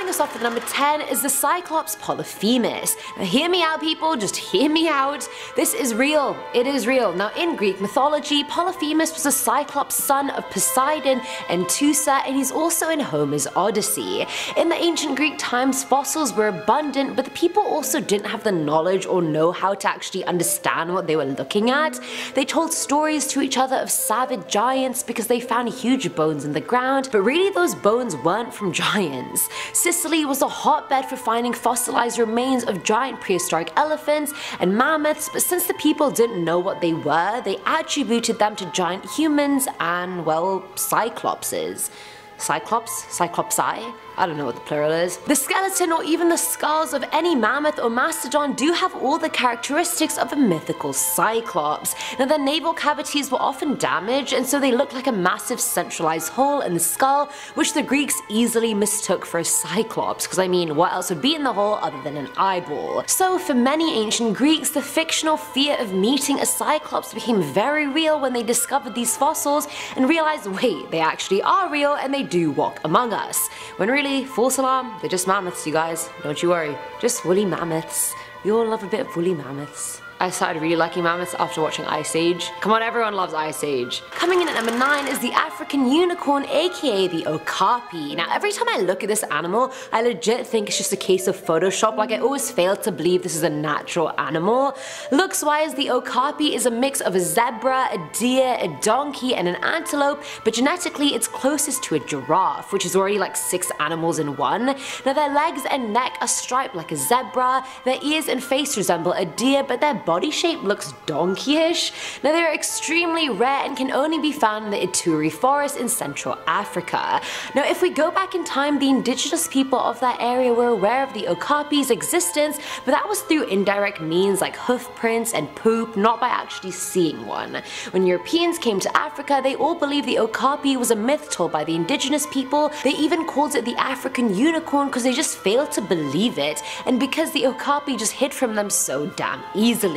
Starting us off with number 10 is the Cyclops Polyphemus. Now hear me out people, just hear me out. This is real, it is real. Now in Greek mythology, Polyphemus was a Cyclops son of Poseidon and Teucer, and he's also in Homer's Odyssey. In the ancient Greek times, fossils were abundant, but the people also didn't have the knowledge or know how to actually understand what they were looking at. They told stories to each other of savage giants because they found huge bones in the ground, but really those bones weren't from giants. Sicily was a hotbed for finding fossilized remains of giant prehistoric elephants and mammoths, but since the people didn't know what they were, they attributed them to giant humans and, well, cyclopses. Cyclops? Cyclopsi? I don't know what the plural is. The skeleton or even the skulls of any mammoth or mastodon do have all the characteristics of a mythical cyclops. Now their navel cavities were often damaged, and so they looked like a massive centralized hole in the skull, which the Greeks easily mistook for a cyclops, because I mean, what else would be in the hole other than an eyeball? So for many ancient Greeks, the fictional fear of meeting a cyclops became very real when they discovered these fossils and realized, wait, they actually are real and they do walk among us. When really, false alarm, they're just mammoths, you guys. Don't you worry. Just woolly mammoths. We all love a bit of woolly mammoths. I started really liking mammoths after watching Ice Age. Come on, everyone loves Ice Age. Coming in at number 9 is the African unicorn, aka the okapi. Now every time I look at this animal, I legit think it's just a case of Photoshop. Like I always fail to believe this is a natural animal. Looks wise, the okapi is a mix of a zebra, a deer, a donkey, and an antelope, but genetically it's closest to a giraffe, which is already like 6 animals in one. Now their legs and neck are striped like a zebra, their ears and face resemble a deer, but their body shape looks donkeyish. Now they are extremely rare and can only be found in the Ituri forest in Central Africa. Now if we go back in time, the indigenous people of that area were aware of the okapi's existence, but that was through indirect means like hoof prints and poop, not by actually seeing one. When Europeans came to Africa, they all believed the okapi was a myth told by the indigenous people. They even called it the African unicorn because they just failed to believe it, and because the okapi just hid from them so damn easily.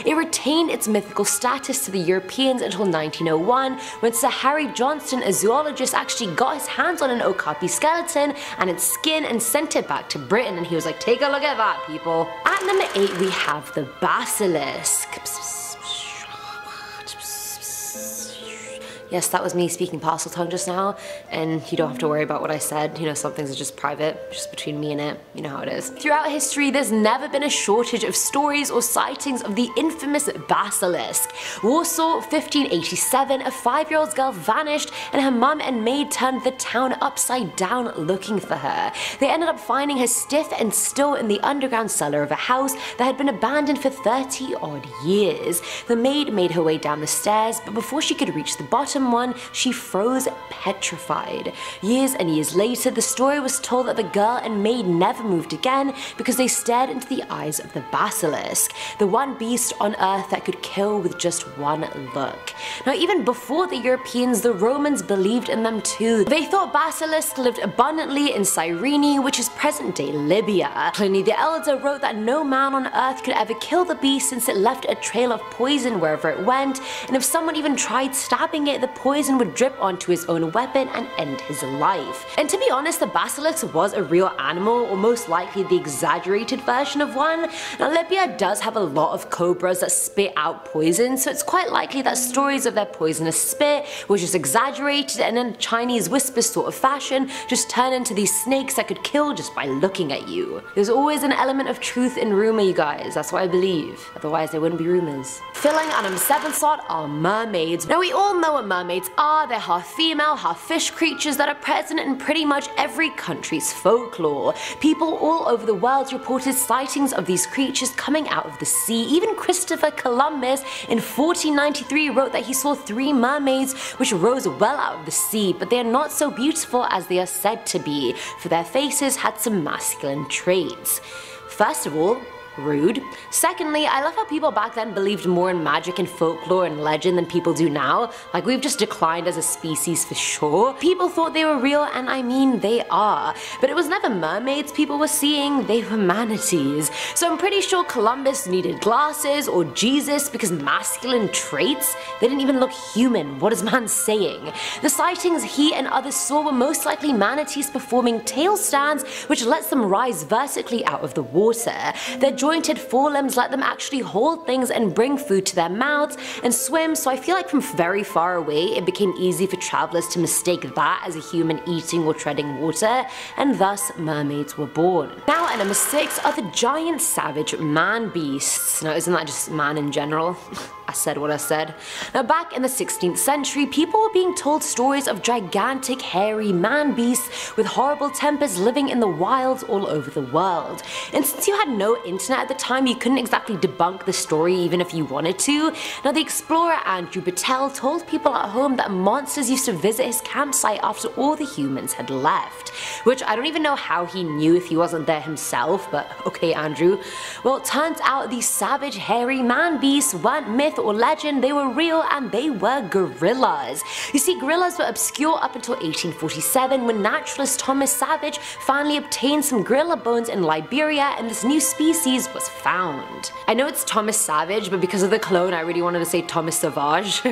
It retained its mythical status to the Europeans until 1901, when Sir Harry Johnston, a zoologist, actually got his hands on an okapi skeleton and its skin and sent it back to Britain, and he was like, take a look at that, people. At number 8 we have the basilisk. Yes, that was me speaking parcel tongue just now, and you don't have to worry about what I said. You know, some things are just private, just between me and it. You know how it is. Throughout history, there's never been a shortage of stories or sightings of the infamous basilisk. Warsaw, 1587, a 5-year-old girl vanished, and her mum and maid turned the town upside down looking for her. They ended up finding her stiff and still in the underground cellar of a house that had been abandoned for 30 odd years. The maid made her way down the stairs, but before she could reach the bottom one, she froze petrified. Years and years later, the story was told that the girl and maid never moved again because they stared into the eyes of the basilisk, the one beast on earth that could kill with just one look. Now even before the Europeans, the Romans believed in them too. They thought basilisks lived abundantly in Cyrene, which is present-day Libya. Pliny the Elder wrote that no man on earth could ever kill the beast since it left a trail of poison wherever it went, and if someone even tried stabbing it, the poison would drip onto his own weapon and end his life. And to be honest, the basilisk was a real animal, or most likely the exaggerated version of one. Now Libya does have a lot of cobras that spit out poison, so it's quite likely that stories of their poisonous spit were just exaggerated and in a Chinese whisper sort of fashion just turn into these snakes that could kill just by looking at you. There's always an element of truth in rumor, you guys, that's what I believe. Otherwise there wouldn't be rumors. Filling our number 7 slot are mermaids. Now we all know what mermaids are. They're half female, half fish creatures that are present in pretty much every country's folklore. People all over the world reported sightings of these creatures coming out of the sea. Even Christopher Columbus in 1493 wrote that he saw 3 mermaids which rose well out of the sea, but they are not so beautiful as they are said to be, for their faces had some masculine traits. First of all, Rude. Secondly, I love how people back then believed more in magic and folklore and legend than people do now. Like, we've just declined as a species for sure. People thought they were real, and I mean, they are. But it was never mermaids people were seeing, they were manatees. So I'm pretty sure Columbus needed glasses, or Jesus, because masculine traits? They didn't even look human. What is man saying? The sightings he and others saw were most likely manatees performing tail stands, which lets them rise vertically out of the water. Their jointed forelimbs let them actually hold things and bring food to their mouths and swim, so I feel like from very far away it became easy for travelers to mistake that as a human eating or treading water, and thus mermaids were born. Now at number 6 are the giant savage man beasts. Now isn't that just man in general? I said what I said. Now back in the 16th century, people were being told stories of gigantic hairy man beasts with horrible tempers living in the wilds all over the world. And since you had no internet at the time, you couldn't exactly debunk the story even if you wanted to. Now the explorer Andrew Battelle told people at home that monsters used to visit his campsite after all the humans had left. Which I don't even know how he knew if he wasn't there himself, but okay Andrew. Well, it turns out these savage hairy man beasts weren't myth or legend, they were real, and they were gorillas. You see, gorillas were obscure up until 1847 when naturalist Thomas Savage finally obtained some gorilla bones in Liberia and this new species was found. I know it's Thomas Savage, but because of the clone I really wanted to say Thomas Savage.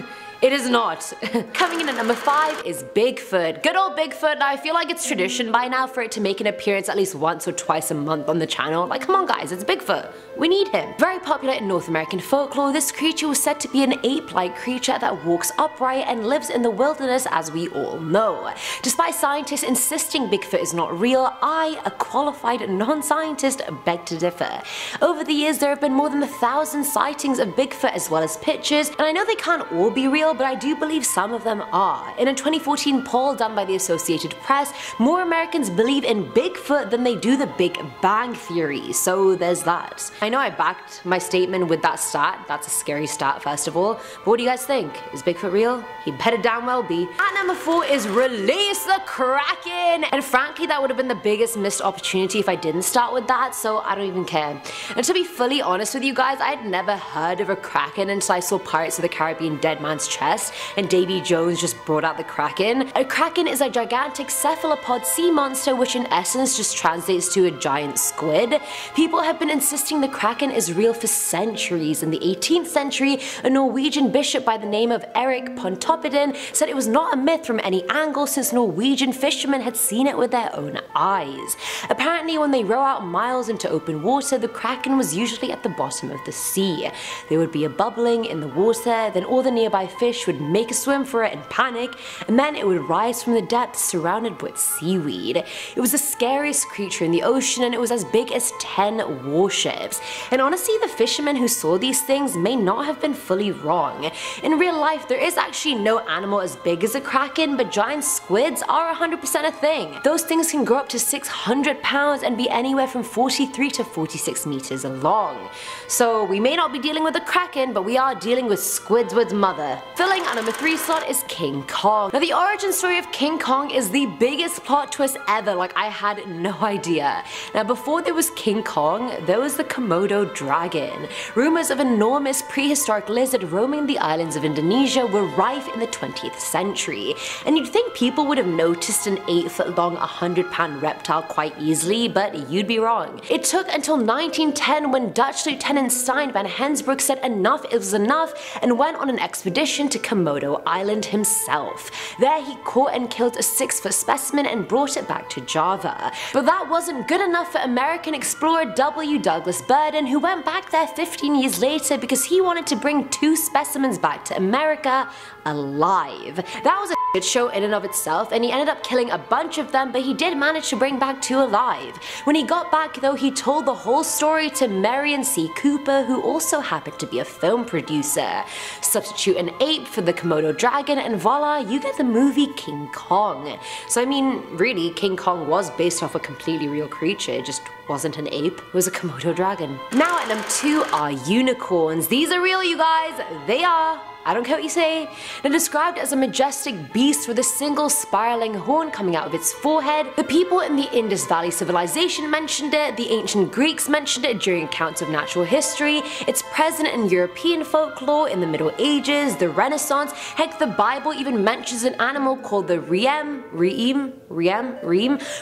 It is not. Coming in at number 5 is Bigfoot. Good old Bigfoot. Now I feel like it's tradition by now for it to make an appearance at least once or twice a month on the channel. Like, come on guys, it's Bigfoot. We need him. Very popular in North American folklore, this creature was said to be an ape-like creature that walks upright and lives in the wilderness, as we all know. Despite scientists insisting Bigfoot is not real, I, a qualified non-scientist, beg to differ. Over the years there have been more than 1,000 sightings of Bigfoot as well as pictures, and I know they can't all be real, but I do believe some of them are. In a 2014 poll done by the Associated Press, more Americans believe in Bigfoot than they do the Big Bang Theory, so there's that. I know I backed my statement with that stat, that's a scary stat first of all, but what do you guys think? Is Bigfoot real? He better damn well be. At number 4 is Release the Kraken! And frankly that would have been the biggest missed opportunity if I didn't start with that, so I don't even care. And to be fully honest with you guys, I had never heard of a Kraken until I saw Pirates of the Caribbean Dead Man's Chest and Davy Jones just brought out the Kraken. A Kraken is a gigantic cephalopod sea monster which in essence just translates to a giant squid. People have been insisting the Kraken is real for centuries. In the 18th century, a Norwegian bishop by the name of Erik Pontoppidan said it was not a myth from any angle since Norwegian fishermen had seen it with their own eyes. Apparently when they row out miles into open water, the Kraken was usually at the bottom of the sea. There would be a bubbling in the water, then all the nearby fish would make a swim for it in panic, and then it would rise from the depths surrounded with seaweed. It was the scariest creature in the ocean and it was as big as 10 warships. And honestly, the fishermen who saw these things may not have been fully wrong. In real life, there is actually no animal as big as a Kraken, but giant squids are 100% a thing. Those things can grow up to 600 pounds and be anywhere from 43 to 46 meters long. So we may not be dealing with a Kraken, but we are dealing with Squidward's mother. Filling our number 3 slot is King Kong. Now the origin story of King Kong is the biggest plot twist ever, like I had no idea. Now before there was King Kong, there was the Komodo dragon. Rumors of enormous prehistoric lizard roaming the islands of Indonesia were rife in the 20th century, and you'd think people would have noticed an 8-foot long 100-pound reptile quite easily, but you'd be wrong. It took until 1910 when Dutch Lieutenant Stein van Hensbroek said enough is enough and went on an expedition to Komodo Island himself. There he caught and killed a 6-foot specimen and brought it back to Java. But that wasn't good enough for American explorer W. Douglas Burden, who went back there 15 years later because he wanted to bring 2 specimens back to America alive. That was a shit show in and of itself, and he ended up killing a bunch of them, but he did manage to bring back 2 alive. When he got back though, he told the whole story to Marion C. Cooper, who also happened to be a film producer. Substitute an ape for the Komodo dragon and voila, you get the movie King Kong. So I mean, really, King Kong was based off a completely real creature, it just wasn't an ape, it was a Komodo dragon. Now at number 2 are unicorns. These are real, you guys, they are. I don't care what you say. Now described as a majestic beast with a single spiraling horn coming out of its forehead, the people in the Indus Valley civilization mentioned it, the ancient Greeks mentioned it during accounts of natural history, it's present in European folklore in the Middle Ages, the Renaissance, heck the Bible even mentions an animal called the reem,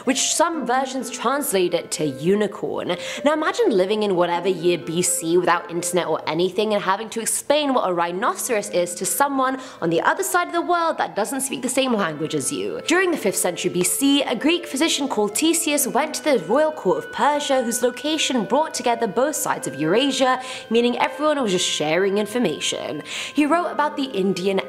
which some versions translate it to unicorn. Now imagine living in whatever year BC without internet or anything and having to explain what a rhinoceros is to someone on the other side of the world that doesn't speak the same language as you. During the 5th century BC, a Greek physician called Theseus went to the royal court of Persia, whose location brought together both sides of Eurasia, meaning everyone was just sharing information. He wrote about the Indian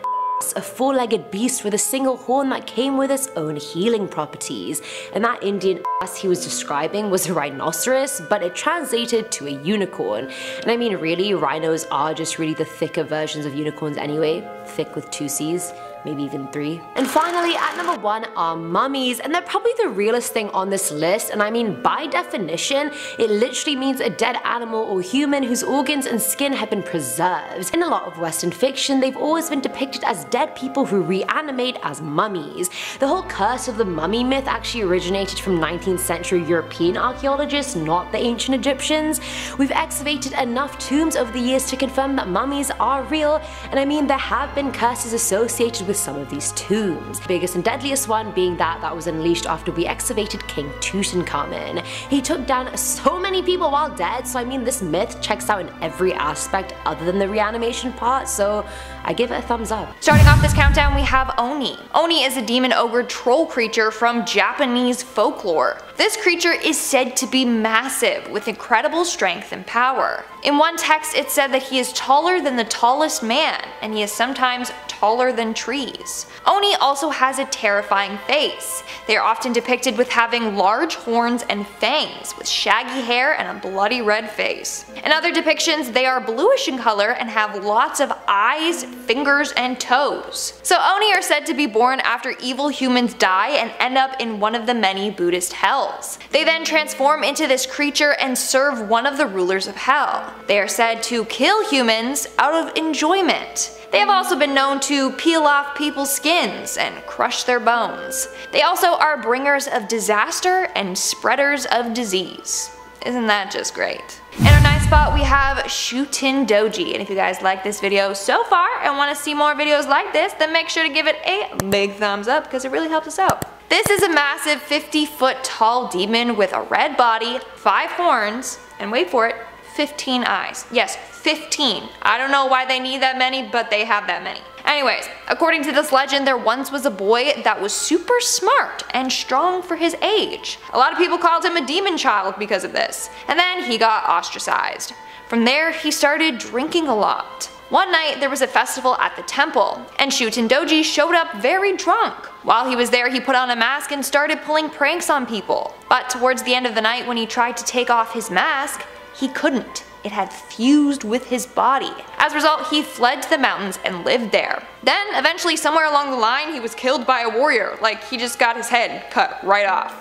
a four-legged beast with a single horn that came with its own healing properties, and that Indian ass he was describing was a rhinoceros, but it translated to a unicorn. And I mean, really, rhinos are just really the thicker versions of unicorns anyway, thick with 2 C's. Maybe even 3. And finally, at number 1 are mummies, and they're probably the realest thing on this list, and I mean by definition, it literally means a dead animal or human whose organs and skin have been preserved. In a lot of Western fiction, they've always been depicted as dead people who reanimate as mummies. The whole curse of the mummy myth actually originated from 19th century European archaeologists, not the ancient Egyptians. We've excavated enough tombs over the years to confirm that mummies are real, and I mean there have been curses associated with some of these tombs. The biggest and deadliest one being that was unleashed after we excavated King Tutankhamun. He took down so many people while dead, so I mean this myth checks out in every aspect other than the reanimation part, so I give it a thumbs up. Starting off this countdown we have Oni. Oni is a demon ogre troll creature from Japanese folklore. This creature is said to be massive with incredible strength and power. In one text it said that he is taller than the tallest man, and he is sometimes taller than trees. Oni also has a terrifying face. They are often depicted with having large horns and fangs, with shaggy hair and a bloody red face. In other depictions they are bluish in color and have lots of eyes, fingers, and toes. So Oni are said to be born after evil humans die and end up in one of the many Buddhist hells. They then transform into this creature and serve one of the rulers of hell. They are said to kill humans out of enjoyment. They have also been known to peel off people's skins and crush their bones. They also are bringers of disaster and spreaders of disease. Isn't that just great? In our 9th spot we have Shutin Doji, and if you guys like this video so far and want to see more videos like this, then make sure to give it a big thumbs up because it really helps us out. This is a massive 50-foot tall demon with a red body, 5 horns, and wait for it, 15 eyes. Yes, 15. I don't know why they need that many, but they have that many. Anyways, according to this legend, there once was a boy that was super smart and strong for his age. A lot of people called him a demon child because of this, and then he got ostracized. From there, he started drinking a lot. One night, there was a festival at the temple, and Shutin Doji showed up very drunk. While he was there, he put on a mask and started pulling pranks on people. But towards the end of the night, when he tried to take off his mask, he couldn't. It had fused with his body. As a result, he fled to the mountains and lived there. Then, eventually, somewhere along the line, he was killed by a warrior. Like, he just got his head cut right off.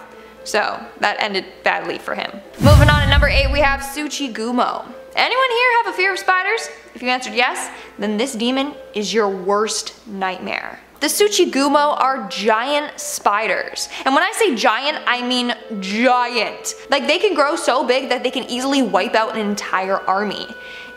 So, that ended badly for him. Moving on to number 8, we have Tsuchigumo. Anyone here have a fear of spiders? If you answered yes, then this demon is your worst nightmare. The Tsuchigumo are giant spiders. And when I say giant, I mean giant. Like, they can grow so big that they can easily wipe out an entire army.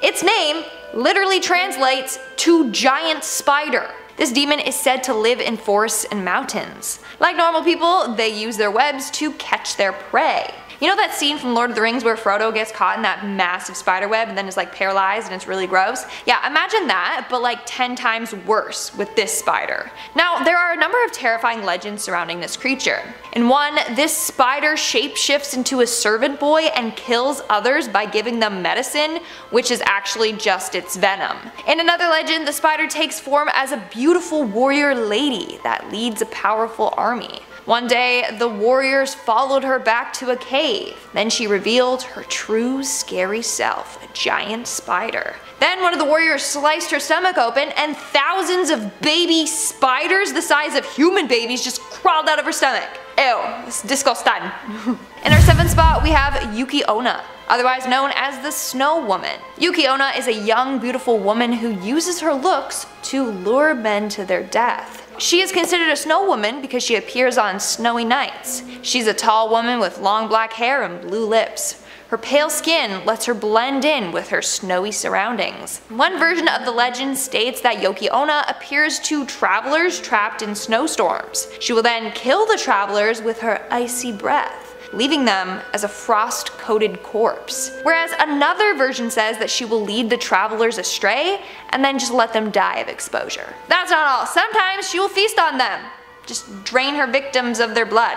Its name literally translates to giant spider. This demon is said to live in forests and mountains. Like normal people, they use their webs to catch their prey. You know that scene from Lord of the Rings where Frodo gets caught in that massive spider web and then is like paralyzed and it's really gross? Yeah, imagine that, but like 10 times worse with this spider. Now, there are a number of terrifying legends surrounding this creature. In one, this spider shapeshifts into a servant boy and kills others by giving them medicine, which is actually just its venom. In another legend, the spider takes form as a beautiful warrior lady that leads a powerful army. One day, the warriors followed her back to a cave. Then she revealed her true scary self, a giant spider. Then one of the warriors sliced her stomach open and thousands of baby spiders the size of human babies just crawled out of her stomach. Ew, it's disgusting. In our 7th 7th spot we have Yuki Onna, otherwise known as the Snow Woman. Yuki Onna is a young, beautiful woman who uses her looks to lure men to their death. She is considered a snow woman because she appears on snowy nights. She's a tall woman with long black hair and blue lips. Her pale skin lets her blend in with her snowy surroundings. One version of the legend states that Yuki Onna appears to travelers trapped in snowstorms. She will then kill the travelers with her icy breath, leaving them as a frost-coated corpse. Whereas another version says that she will lead the travelers astray and then just let them die of exposure. That's not all. Sometimes she will feast on them. Just drain her victims of their blood.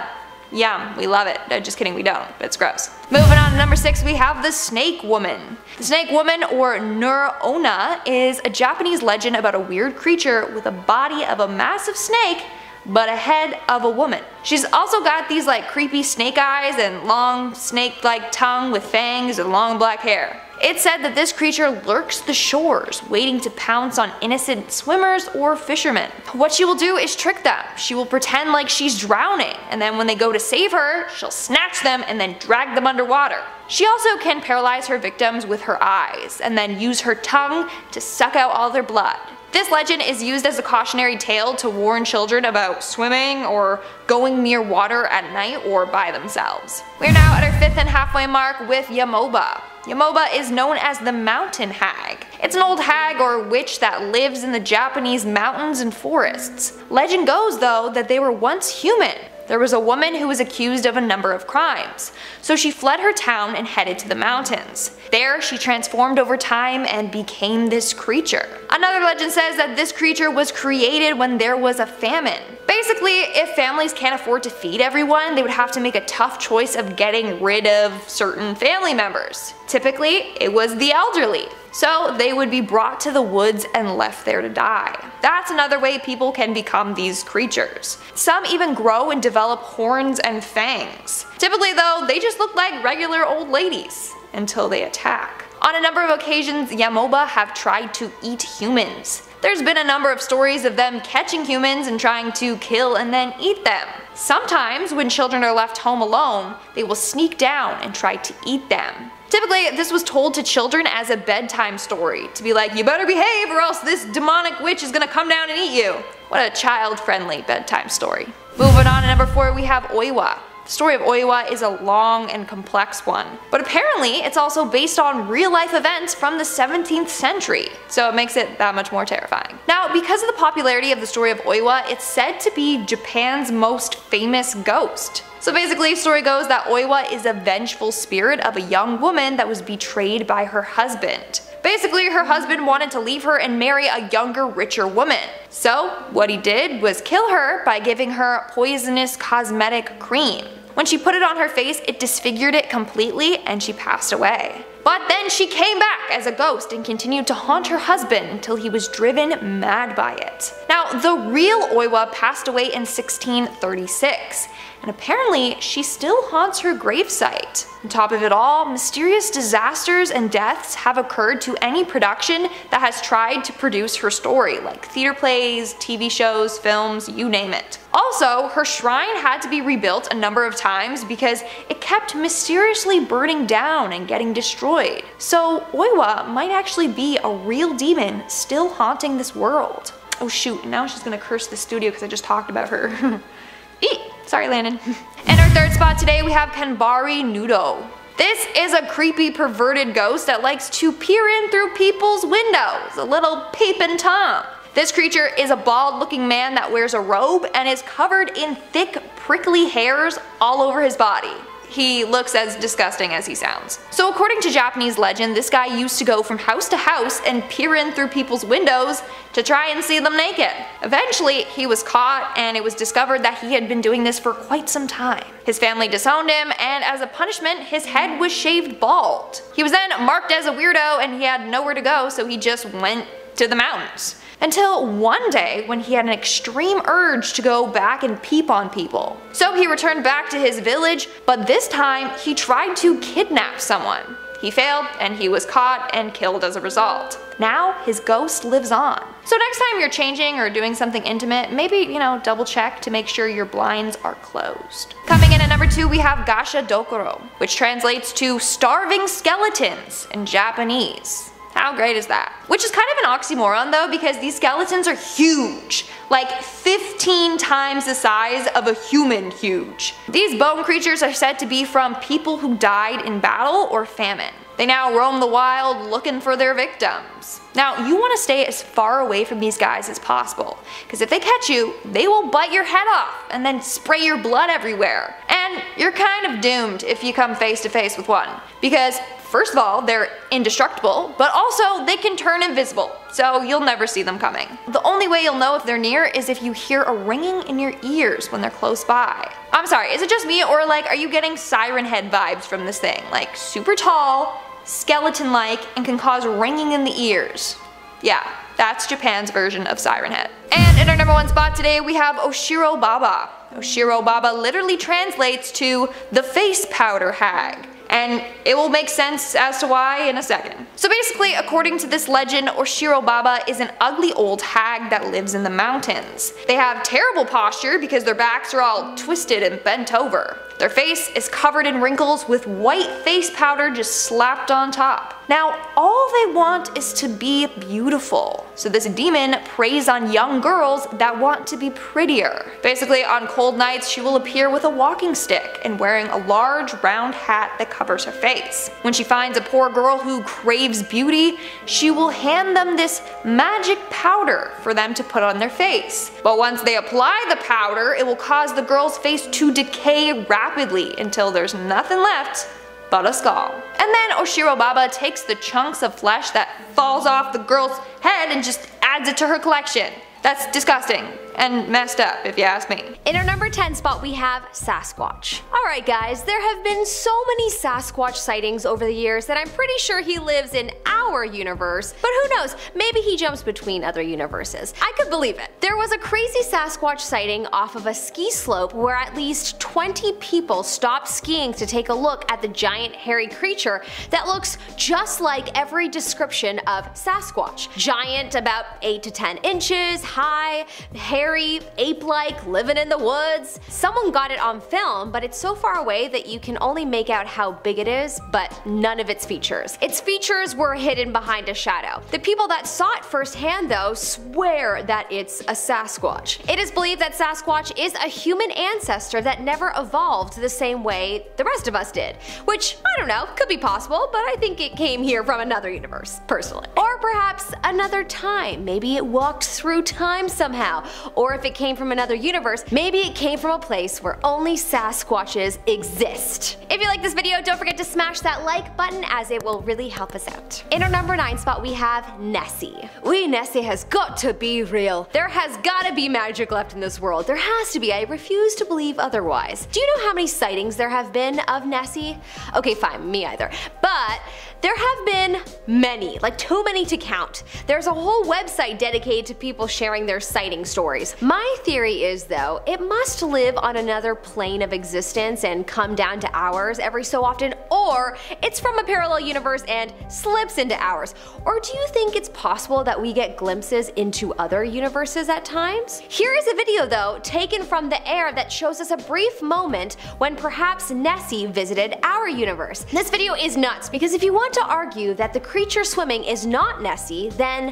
Yum, we love it. No, just kidding, we don't. It's gross. Moving on to number 6, we have the Snake Woman. The Snake Woman, or Nur-Onna, is a Japanese legend about a weird creature with a body of a massive snake but a head of a woman. She's also got these like creepy snake eyes and long snake-like tongue with fangs and long black hair. It's said that this creature lurks the shores, waiting to pounce on innocent swimmers or fishermen. What she will do is trick them. She will pretend like she's drowning, and then when they go to save her, she'll snatch them and then drag them underwater. She also can paralyze her victims with her eyes, and then use her tongue to suck out all their blood. This legend is used as a cautionary tale to warn children about swimming or going near water at night or by themselves. We're now at our 5th and halfway mark with Yamoba. Yamoba is known as the Mountain Hag. It's an old hag or witch that lives in the Japanese mountains and forests. Legend goes though that they were once human. There was a woman who was accused of a number of crimes, so she fled her town and headed to the mountains. There, she transformed over time and became this creature. Another legend says that this creature was created when there was a famine. Basically, if families can't afford to feed everyone, they would have to make a tough choice of getting rid of certain family members. Typically, it was the elderly. So they would be brought to the woods and left there to die. That's another way people can become these creatures. Some even grow and develop horns and fangs. Typically though, they just look like regular old ladies until they attack. On a number of occasions, Yamoba have tried to eat humans. There's been a number of stories of them catching humans and trying to kill and then eat them. Sometimes, when children are left home alone, they will sneak down and try to eat them. Typically, this was told to children as a bedtime story, to be like, you better behave or else this demonic witch is gonna come down and eat you. What a child-friendly bedtime story. Moving on to number 4, we have Oiwa. The story of Oiwa is a long and complex one, but apparently it's also based on real-life events from the 17th century, so it makes it that much more terrifying. Now, because of the popularity of the story of Oiwa, it's said to be Japan's most famous ghost. So basically, the story goes that Oiwa is a vengeful spirit of a young woman that was betrayed by her husband. Basically, her husband wanted to leave her and marry a younger, richer woman. So what he did was kill her by giving her poisonous cosmetic cream. When she put it on her face, it disfigured it completely and she passed away. But then she came back as a ghost and continued to haunt her husband until he was driven mad by it. Now, the real Oiwa passed away in 1636, and apparently she still haunts her gravesite. On top of it all, mysterious disasters and deaths have occurred to any production that has tried to produce her story, like theater plays, TV shows, films, you name it. Also, her shrine had to be rebuilt a number of times because it kept mysteriously burning down and getting destroyed. So Oiwa might actually be a real demon still haunting this world. Oh shoot, now she's gonna curse the studio because I just talked about her. Eek! Sorry, Landon. And our 3rd spot today, we have Kanbari Nudo. This is a creepy, perverted ghost that likes to peer in through people's windows, a little peeping Tom. This creature is a bald-looking man that wears a robe and is covered in thick, prickly hairs all over his body. He looks as disgusting as he sounds. So according to Japanese legend, this guy used to go from house to house and peer in through people's windows to try and see them naked. Eventually, he was caught and it was discovered that he had been doing this for quite some time. His family disowned him, and as a punishment, his head was shaved bald. He was then marked as a weirdo and he had nowhere to go, so he just went to the mountains. Until one day when he had an extreme urge to go back and peep on people. So he returned back to his village, but this time he tried to kidnap someone. He failed, and he was caught and killed as a result. Now, his ghost lives on. So next time you're changing or doing something intimate, maybe, double check to make sure your blinds are closed. Coming in at number 2, we have Gasha Dokoro, which translates to starving skeletons in Japanese. How great is that? Which is kind of an oxymoron though, because these skeletons are huge. Like 15 times the size of a human huge. These bone creatures are said to be from people who died in battle or famine. They now roam the wild looking for their victims. Now, you want to stay as far away from these guys as possible, because if they catch you, they will bite your head off and then spray your blood everywhere. And you're kind of doomed if you come face to face with one, because first of all, they're indestructible, but also they can turn invisible, so you'll never see them coming. The only way you'll know if they're near is if you hear a ringing in your ears when they're close by. I'm sorry, is it just me, or are you getting Siren Head vibes from this thing? Like super tall, skeleton-like, and can cause ringing in the ears. Yeah, that's Japan's version of Siren Head. And in our number 1 spot today, we have Oshiro Baba. Oshiro Baba literally translates to the face powder hag. And it will make sense as to why in a second. So basically, according to this legend, Oshiro Baba is an ugly old hag that lives in the mountains. They have terrible posture because their backs are all twisted and bent over. Their face is covered in wrinkles with white face powder just slapped on top. Now, all they want is to be beautiful. So this demon preys on young girls that want to be prettier. Basically, on cold nights, she will appear with a walking stick and wearing a large round hat that covers her face. When she finds a poor girl who craves beauty, she will hand them this magic powder for them to put on their face. But once they apply the powder, it will cause the girl's face to decay rapidly until there's nothing left but a skull. And then Oshiro Baba takes the chunks of flesh that falls off the girl's head and just adds it to her collection. That's disgusting and messed up if you ask me. In our number 10 spot we have Sasquatch. Alright guys, there have been so many Sasquatch sightings over the years that I'm pretty sure he lives in our universe, but who knows, maybe he jumps between other universes. I could believe it. There was a crazy Sasquatch sighting off of a ski slope where at least 20 people stopped skiing to take a look at the giant hairy creature that looks just like every description of Sasquatch. Giant, about 8 to 10 inches high, hairy, ape-like, living in the woods. Someone got it on film, but it's so far away that you can only make out how big it is, but none of its features. Its features were hidden behind a shadow. The people that saw it firsthand though swear that it's a Sasquatch. It is believed that Sasquatch is a human ancestor that never evolved the same way the rest of us did, which, I don't know, could be possible, but I think it came here from another universe, personally. Or perhaps another time. Maybe it walked through time somehow. Or if it came from another universe, maybe it came from a place where only Sasquatches exist. If you like this video, don't forget to smash that like button as it will really help us out. In our number 9 spot we have Nessie. Nessie has got to be real. There has gotta be magic left in this world. There has to be. I refuse to believe otherwise. Do you know how many sightings there have been of Nessie? Okay, fine, me either. But there have been many, like too many to count. There's a whole website dedicated to people sharing their sighting stories. My theory is though, it must live on another plane of existence and come down to ours every so often, or it's from a parallel universe and slips into ours. Or do you think it's possible that we get glimpses into other universes at times? Here is a video though, taken from the air that shows us a brief moment when perhaps Nessie visited our universe. This video is nuts because if you want to argue that the creature swimming is not Nessie, then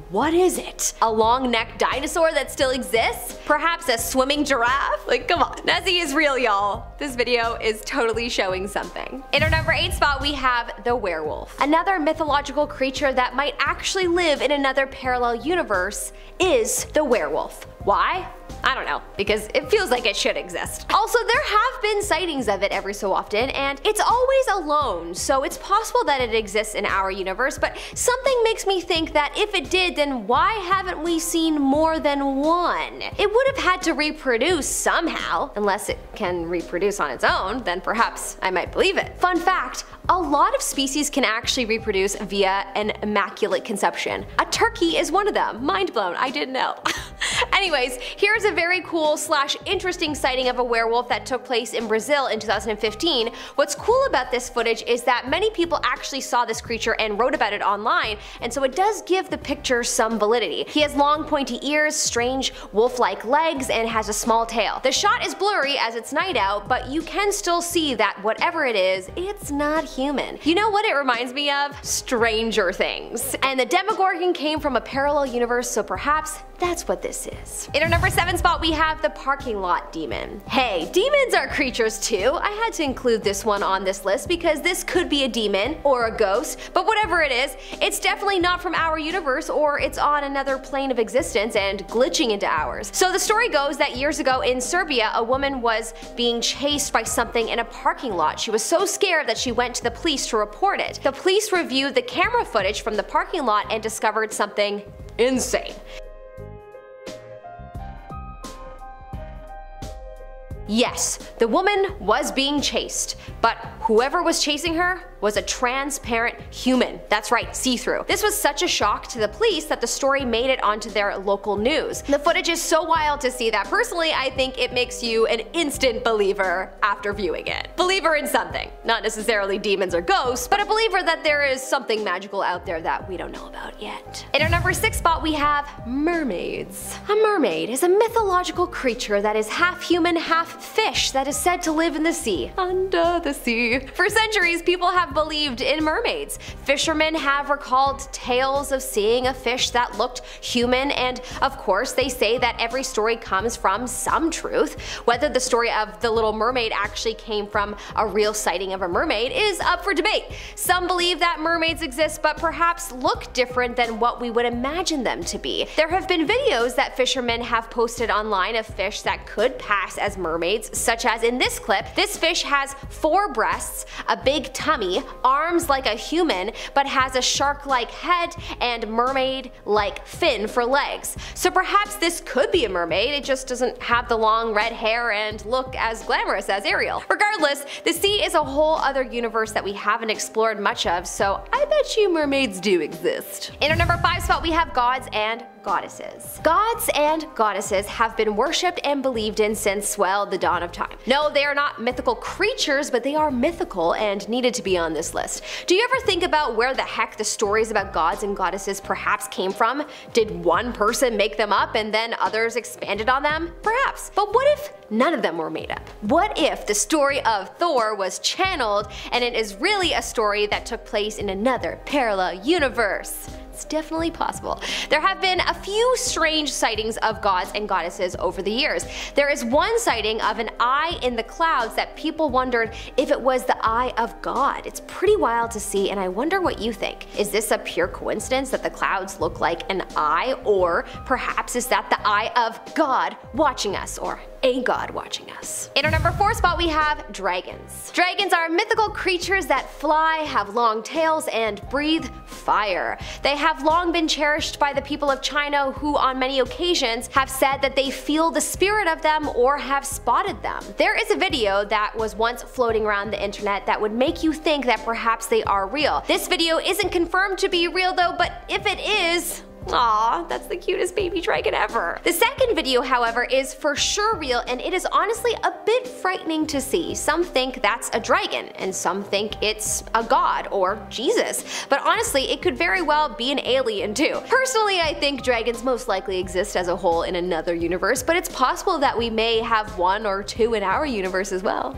what is it? A long-necked dinosaur that still exists? Perhaps a swimming giraffe? Like, come on. Nessie is real, y'all. This video is totally showing something. In our number 8 spot, we have the werewolf. Another mythological creature that might actually live in another parallel universe is the werewolf. Why? I don't know, because it feels like it should exist. Also, there have been sightings of it every so often, and it's always alone, so it's possible that it exists in our universe, but something makes me think that if it did, then why haven't we seen more than one? It would have had to reproduce somehow. Unless it can reproduce on its own, then perhaps I might believe it. Fun fact, a lot of species can actually reproduce via an immaculate conception. A turkey is one of them. Mind blown, I didn't know. Anyways, here's a very cool / interesting sighting of a werewolf that took place in Brazil in 2015. What's cool about this footage is that many people actually saw this creature and wrote about it online, and so it does give the picture some validity. He has long pointy ears, strange wolf-like legs, and has a small tail. The shot is blurry as it's night out, but you can still see that whatever it is, it's not human. You know what it reminds me of? Stranger Things. And the Demogorgon came from a parallel universe, so perhaps that's what this is. In our number 7 spot we have the parking lot demon. Hey, demons are creatures too. I had to include this one on this list because this could be a demon or a ghost, but whatever it is, it's definitely not from our universe, or it's on another plane of existence and glitching into ours. So the story goes that years ago in Serbia, a woman was being chased by something in a parking lot. She was so scared that she went to the police to report it. The police reviewed the camera footage from the parking lot and discovered something insane. Yes, the woman was being chased, but whoever was chasing her was a transparent human. That's right, see-through. This was such a shock to the police that the story made it onto their local news. The footage is so wild to see that personally I think it makes you an instant believer after viewing it. Believer in something. Not necessarily demons or ghosts, but a believer that there is something magical out there that we don't know about yet. In our number 6 spot we have mermaids. A mermaid is a mythological creature that is half human, half fish that is said to live in the sea. Under the sea. For centuries, people have believed in mermaids. Fishermen have recalled tales of seeing a fish that looked human, and of course they say that every story comes from some truth. Whether the story of the Little Mermaid actually came from a real sighting of a mermaid is up for debate. Some believe that mermaids exist but perhaps look different than what we would imagine them to be. There have been videos that fishermen have posted online of fish that could pass as mermaids, such as in this clip. This fish has 4 breasts, a big tummy, arms like a human, but has a shark-like head and mermaid-like fin for legs. So perhaps this could be a mermaid, it just doesn't have the long red hair and look as glamorous as Ariel. Regardless, the sea is a whole other universe that we haven't explored much of, so I bet you mermaids do exist. In our number 5 spot we have gods and goddesses. Gods and goddesses have been worshipped and believed in since, well, the dawn of time. No, they are not mythical creatures, but they are mythical and needed to be on this list. Do you ever think about where the heck the stories about gods and goddesses perhaps came from? Did one person make them up and then others expanded on them? Perhaps. But what if none of them were made up? What if the story of Thor was channeled and it is really a story that took place in another parallel universe? It's definitely possible. There have been a few strange sightings of gods and goddesses over the years. There is one sighting of an eye in the clouds that people wondered if it was the eye of God. It's pretty wild to see, and I wonder what you think. Is this a pure coincidence that the clouds look like an eye, or perhaps is that the eye of God watching us, or a god watching us? In our number 4 spot we have dragons. Dragons are mythical creatures that fly, have long tails, and breathe fire. They have long been cherished by the people of China, who on many occasions have said that they feel the spirit of them or have spotted them. There is a video that was once floating around the internet that would make you think that perhaps they are real. This video isn't confirmed to be real though, but if it is, aw, that's the cutest baby dragon ever. The second video, however, is for sure real, and it is honestly a bit frightening to see. Some think that's a dragon, and some think it's a god or Jesus. But honestly, it could very well be an alien too. Personally, I think dragons most likely exist as a whole in another universe, but it's possible that we may have 1 or 2 in our universe as well.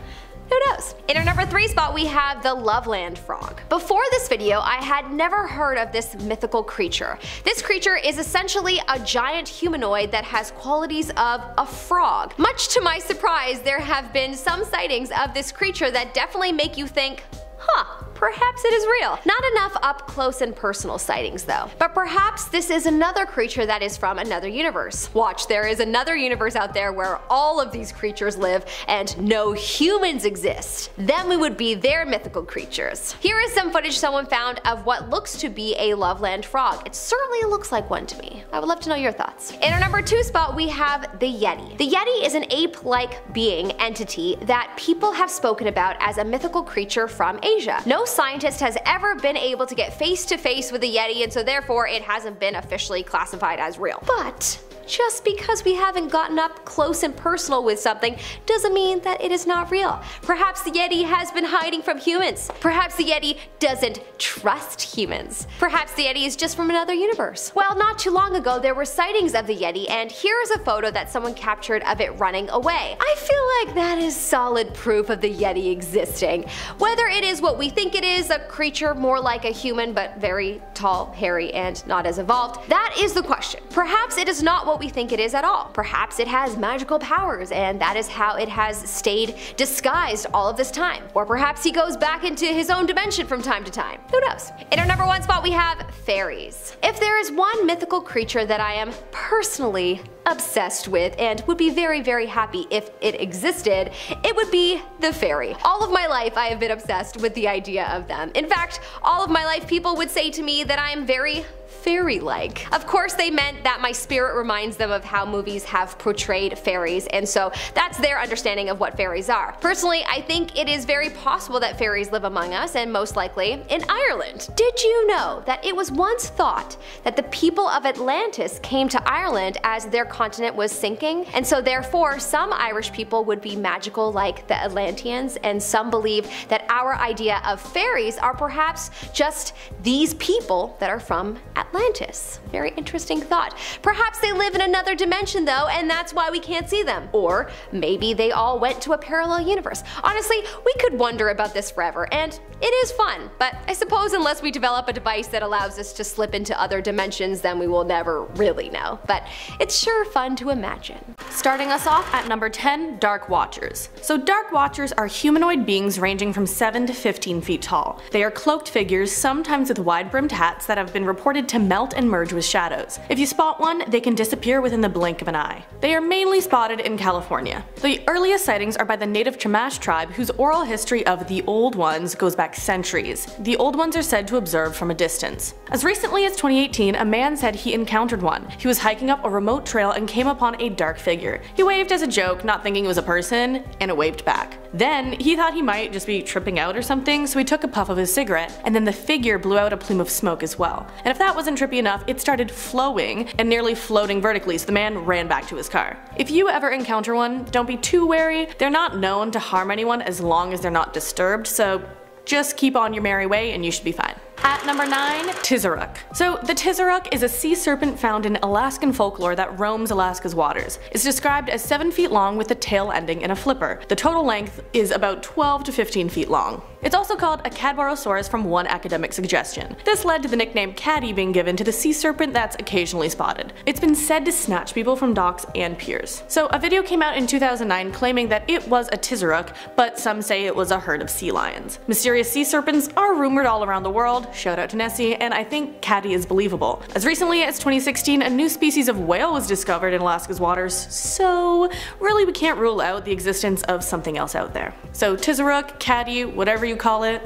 Who knows? In our number 3 spot we have the Loveland frog. Before this video I had never heard of this mythical creature. This creature is essentially a giant humanoid that has qualities of a frog. Much to my surprise, there have been some sightings of this creature that definitely make you think, huh, perhaps it is real. Not enough up close and personal sightings though. But perhaps this is another creature that is from another universe. Watch, there is another universe out there where all of these creatures live and no humans exist. Then we would be their mythical creatures. Here is some footage someone found of what looks to be a Loveland frog. It certainly looks like one to me. I would love to know your thoughts. In our number 2 spot we have the Yeti. The Yeti is an ape-like being entity that people have spoken about as a mythical creature from Asia. No scientist has ever been able to get face to face with a Yeti, and so therefore it hasn't been officially classified as real. But just because we haven't gotten up close and personal with something doesn't mean that it is not real. Perhaps the Yeti has been hiding from humans. Perhaps the Yeti doesn't trust humans. Perhaps the Yeti is just from another universe. Well, not too long ago there were sightings of the Yeti, and here's a photo that someone captured of it running away. I feel like that is solid proof of the Yeti existing. Whether it is what we think it is, a creature more like a human but very tall, hairy, and not as evolved, that is the question. Perhaps it is not what we think it is at all. Perhaps it has magical powers and that is how it has stayed disguised all of this time. Or perhaps he goes back into his own dimension from time to time. Who knows? In our number 1 spot we have fairies. If there is one mythical creature that I am personally obsessed with and would be very, very happy if it existed, it would be the fairy. All of my life I have been obsessed with the idea of them. In fact, all of my life people would say to me that I am very fairy-like. Of course they meant that my spirit reminds them of how movies have portrayed fairies, and so that's their understanding of what fairies are. Personally, I think it is very possible that fairies live among us, and most likely in Ireland. Did you know that it was once thought that the people of Atlantis came to Ireland as their continent was sinking, and so therefore some Irish people would be magical like the Atlanteans, and some believe that our idea of fairies are perhaps just these people that are from Atlantis. Very interesting thought. Perhaps they live in another dimension though, and that's why we can't see them. Or maybe they all went to a parallel universe. Honestly, we could wonder about this forever, and it is fun, but I suppose unless we develop a device that allows us to slip into other dimensions, then we will never really know. But it's sure fun to imagine. Starting us off at number 10, Dark Watchers. So Dark Watchers are humanoid beings ranging from 7 to 15 feet tall. They are cloaked figures, sometimes with wide-brimmed hats that have been reported to melt and merge with shadows. If you spot one, they can disappear within the blink of an eye. They are mainly spotted in California. The earliest sightings are by the native Chumash tribe, whose oral history of the Old Ones goes back centuries. The Old Ones are said to observe from a distance. As recently as 2018, a man said he encountered one. He was hiking up a remote trail and came upon a dark figure. He waved as a joke, not thinking it was a person, and it waved back. Then, he thought he might just be tripping out or something, so he took a puff of his cigarette, and then the figure blew out a plume of smoke as well. And if that wasn't trippy enough, it started flowing and nearly floating vertically, so the man ran back to his car. If you ever encounter one, don't be too wary. They're not known to harm anyone as long as they're not disturbed, so just keep on your merry way and you should be fine. At number 9, Tizaruk. So the Tizaruk is a sea serpent found in Alaskan folklore that roams Alaska's waters. It's described as 7 feet long with the tail ending in a flipper. The total length is about 12 to 15 feet long. It's also called a Cadborosaurus from one academic suggestion. This led to the nickname Caddy being given to the sea serpent that's occasionally spotted. It's been said to snatch people from docks and piers. So a video came out in 2009 claiming that it was a Tizaruk, but some say it was a herd of sea lions. Mysterious sea serpents are rumored all around the world. Shout out to Nessie, and I think Caddy is believable. As recently as 2016, a new species of whale was discovered in Alaska's waters, so really we can't rule out the existence of something else out there. So Tizaruk, Caddy, whatever you call it,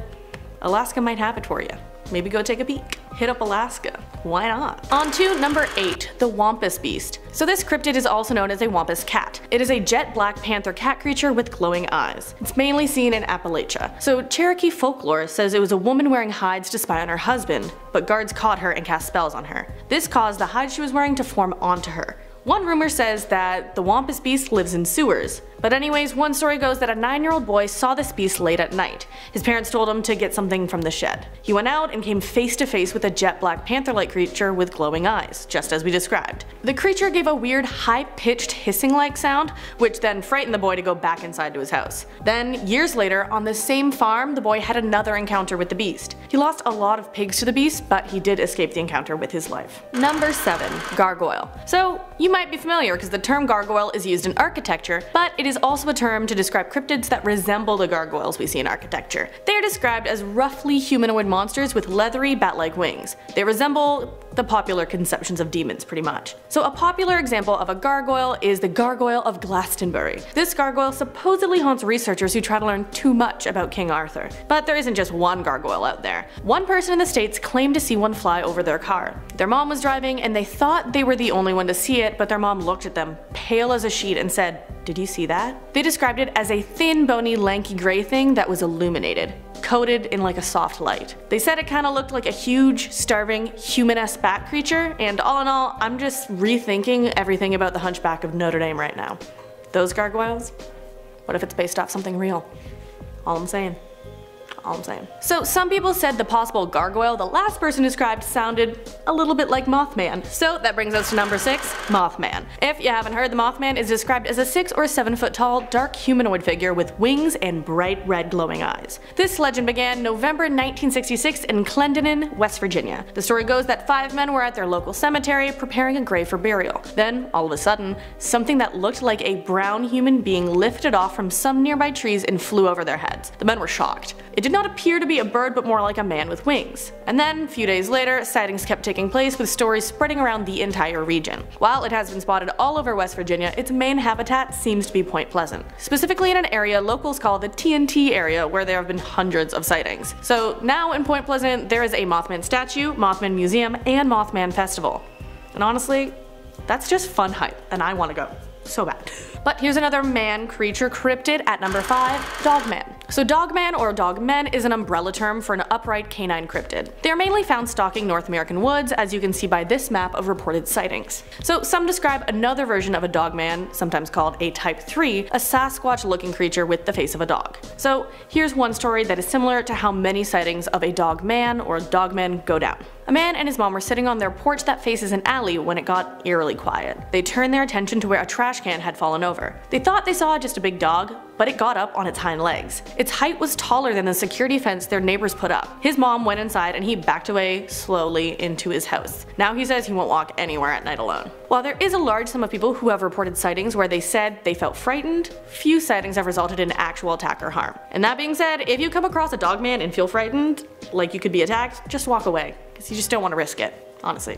Alaska might have it for you. Maybe go take a peek. Hit up Alaska. Why not? On to number 8, the Wampus Beast. So this cryptid is also known as a Wampus cat. It is a jet black panther cat creature with glowing eyes. It's mainly seen in Appalachia. So Cherokee folklore says it was a woman wearing hides to spy on her husband, but guards caught her and cast spells on her. This caused the hide she was wearing to form onto her. One rumor says that the Wampus Beast lives in sewers. But anyways, one story goes that a 9-year-old boy saw this beast late at night. His parents told him to get something from the shed. He went out and came face to face with a jet black panther-like creature with glowing eyes, just as we described. The creature gave a weird high-pitched hissing-like sound, which then frightened the boy to go back inside to his house. Then, years later, on the same farm, the boy had another encounter with the beast. He lost a lot of pigs to the beast, but he did escape the encounter with his life. Number 7, gargoyle. So, you might be familiar because the term gargoyle is used in architecture, but it is also a term to describe cryptids that resemble the gargoyles we see in architecture. They are described as roughly humanoid monsters with leathery bat-like wings. They resemble the popular conceptions of demons pretty much. So a popular example of a gargoyle is the Gargoyle of Glastonbury. This gargoyle supposedly haunts researchers who try to learn too much about King Arthur. But there isn't just one gargoyle out there. One person in the States claimed to see one fly over their car. Their mom was driving and they thought they were the only one to see it, but their mom looked at them, pale as a sheet, and said, "Did you see that?" They described it as a thin, bony, lanky gray thing that was illuminated. coated in like a soft light. They said it kind of looked like a huge, starving, human-esque bat creature, and all in all, I'm just rethinking everything about the Hunchback of Notre Dame right now. Those gargoyles? What if it's based off something real? All I'm saying. All I'm saying. So some people said the possible gargoyle the last person described sounded a little bit like Mothman. So that brings us to number 6, Mothman. If you haven't heard, the Mothman is described as a 6 or 7 foot tall, dark humanoid figure with wings and bright red glowing eyes. This legend began November 1966 in Clendenin, West Virginia. The story goes that 5 men were at their local cemetery preparing a grave for burial. Then, all of a sudden, something that looked like a brown human being lifted off from some nearby trees and flew over their heads. The men were shocked. It did not appear to be a bird, but more like a man with wings. And then, a few days later, sightings kept taking place, with stories spreading around the entire region. While it has been spotted all over West Virginia, its main habitat seems to be Point Pleasant. Specifically in an area locals call the TNT area, where there have been hundreds of sightings. So now in Point Pleasant, there is a Mothman statue, Mothman Museum, and Mothman Festival. And honestly, that's just fun hype, and I want to go. So bad. But here's another man creature cryptid at number 5, Dogman. So Dogman or Dogmen is an umbrella term for an upright canine cryptid. They are mainly found stalking North American woods, as you can see by this map of reported sightings. So some describe another version of a Dogman, sometimes called a Type 3, a Sasquatch looking creature with the face of a dog. So here's one story that is similar to how many sightings of a Dogman or Dogmen go down. A man and his mom were sitting on their porch that faces an alley when it got eerily quiet. They turned their attention to where a trash can had fallen over. They thought they saw just a big dog, but it got up on its hind legs. Its height was taller than the security fence their neighbors put up. His mom went inside and he backed away slowly into his house. Now he says he won't walk anywhere at night alone. While there is a large sum of people who have reported sightings where they said they felt frightened, few sightings have resulted in actual attack or harm. And that being said, if you come across a Dogman and feel frightened, like you could be attacked, just walk away, because you just don't want to risk it. Honestly,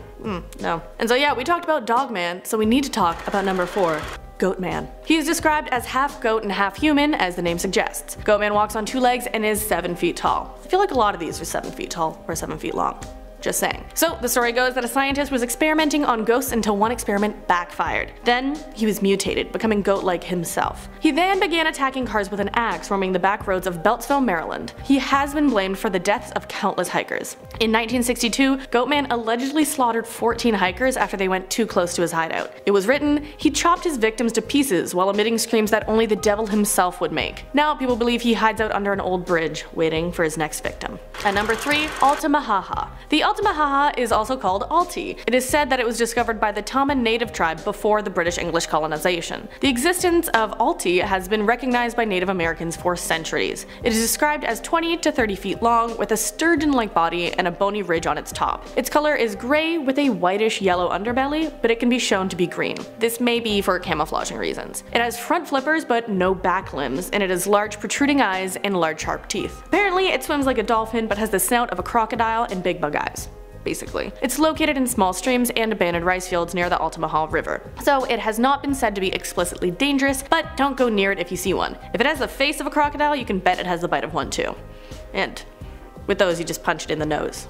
no. And so yeah, we talked about Dogman, so we need to talk about number 4. Goatman. He is described as half goat and half human, as the name suggests. Goatman walks on 2 legs and is 7 feet tall. I feel like a lot of these are 7 feet tall or 7 feet long. Just saying. So the story goes that a scientist was experimenting on ghosts until one experiment backfired. Then he was mutated, becoming goat-like himself. He then began attacking cars with an axe, roaming the back roads of Beltsville, Maryland. He has been blamed for the deaths of countless hikers. In 1962, Goatman allegedly slaughtered 14 hikers after they went too close to his hideout. It was written, he chopped his victims to pieces while emitting screams that only the devil himself would make. Now people believe he hides out under an old bridge, waiting for his next victim. At number 3, Altamahaha. The Altamahaha is also called Alti. It is said that it was discovered by the Tama native tribe before the British English colonization. The existence of Alti has been recognized by Native Americans for centuries. It is described as 20 to 30 feet long, with a sturgeon-like body and a bony ridge on its top. Its color is gray with a whitish yellow underbelly, but it can be shown to be green. This may be for camouflaging reasons. It has front flippers but no back limbs, and it has large protruding eyes and large sharp teeth. Apparently it swims like a dolphin but has the snout of a crocodile and big bug eyes. Basically. It's located in small streams and abandoned rice fields near the Altamahaw River. So it has not been said to be explicitly dangerous, but don't go near it if you see one. If it has the face of a crocodile, you can bet it has the bite of one too. And with those, you just punch it in the nose.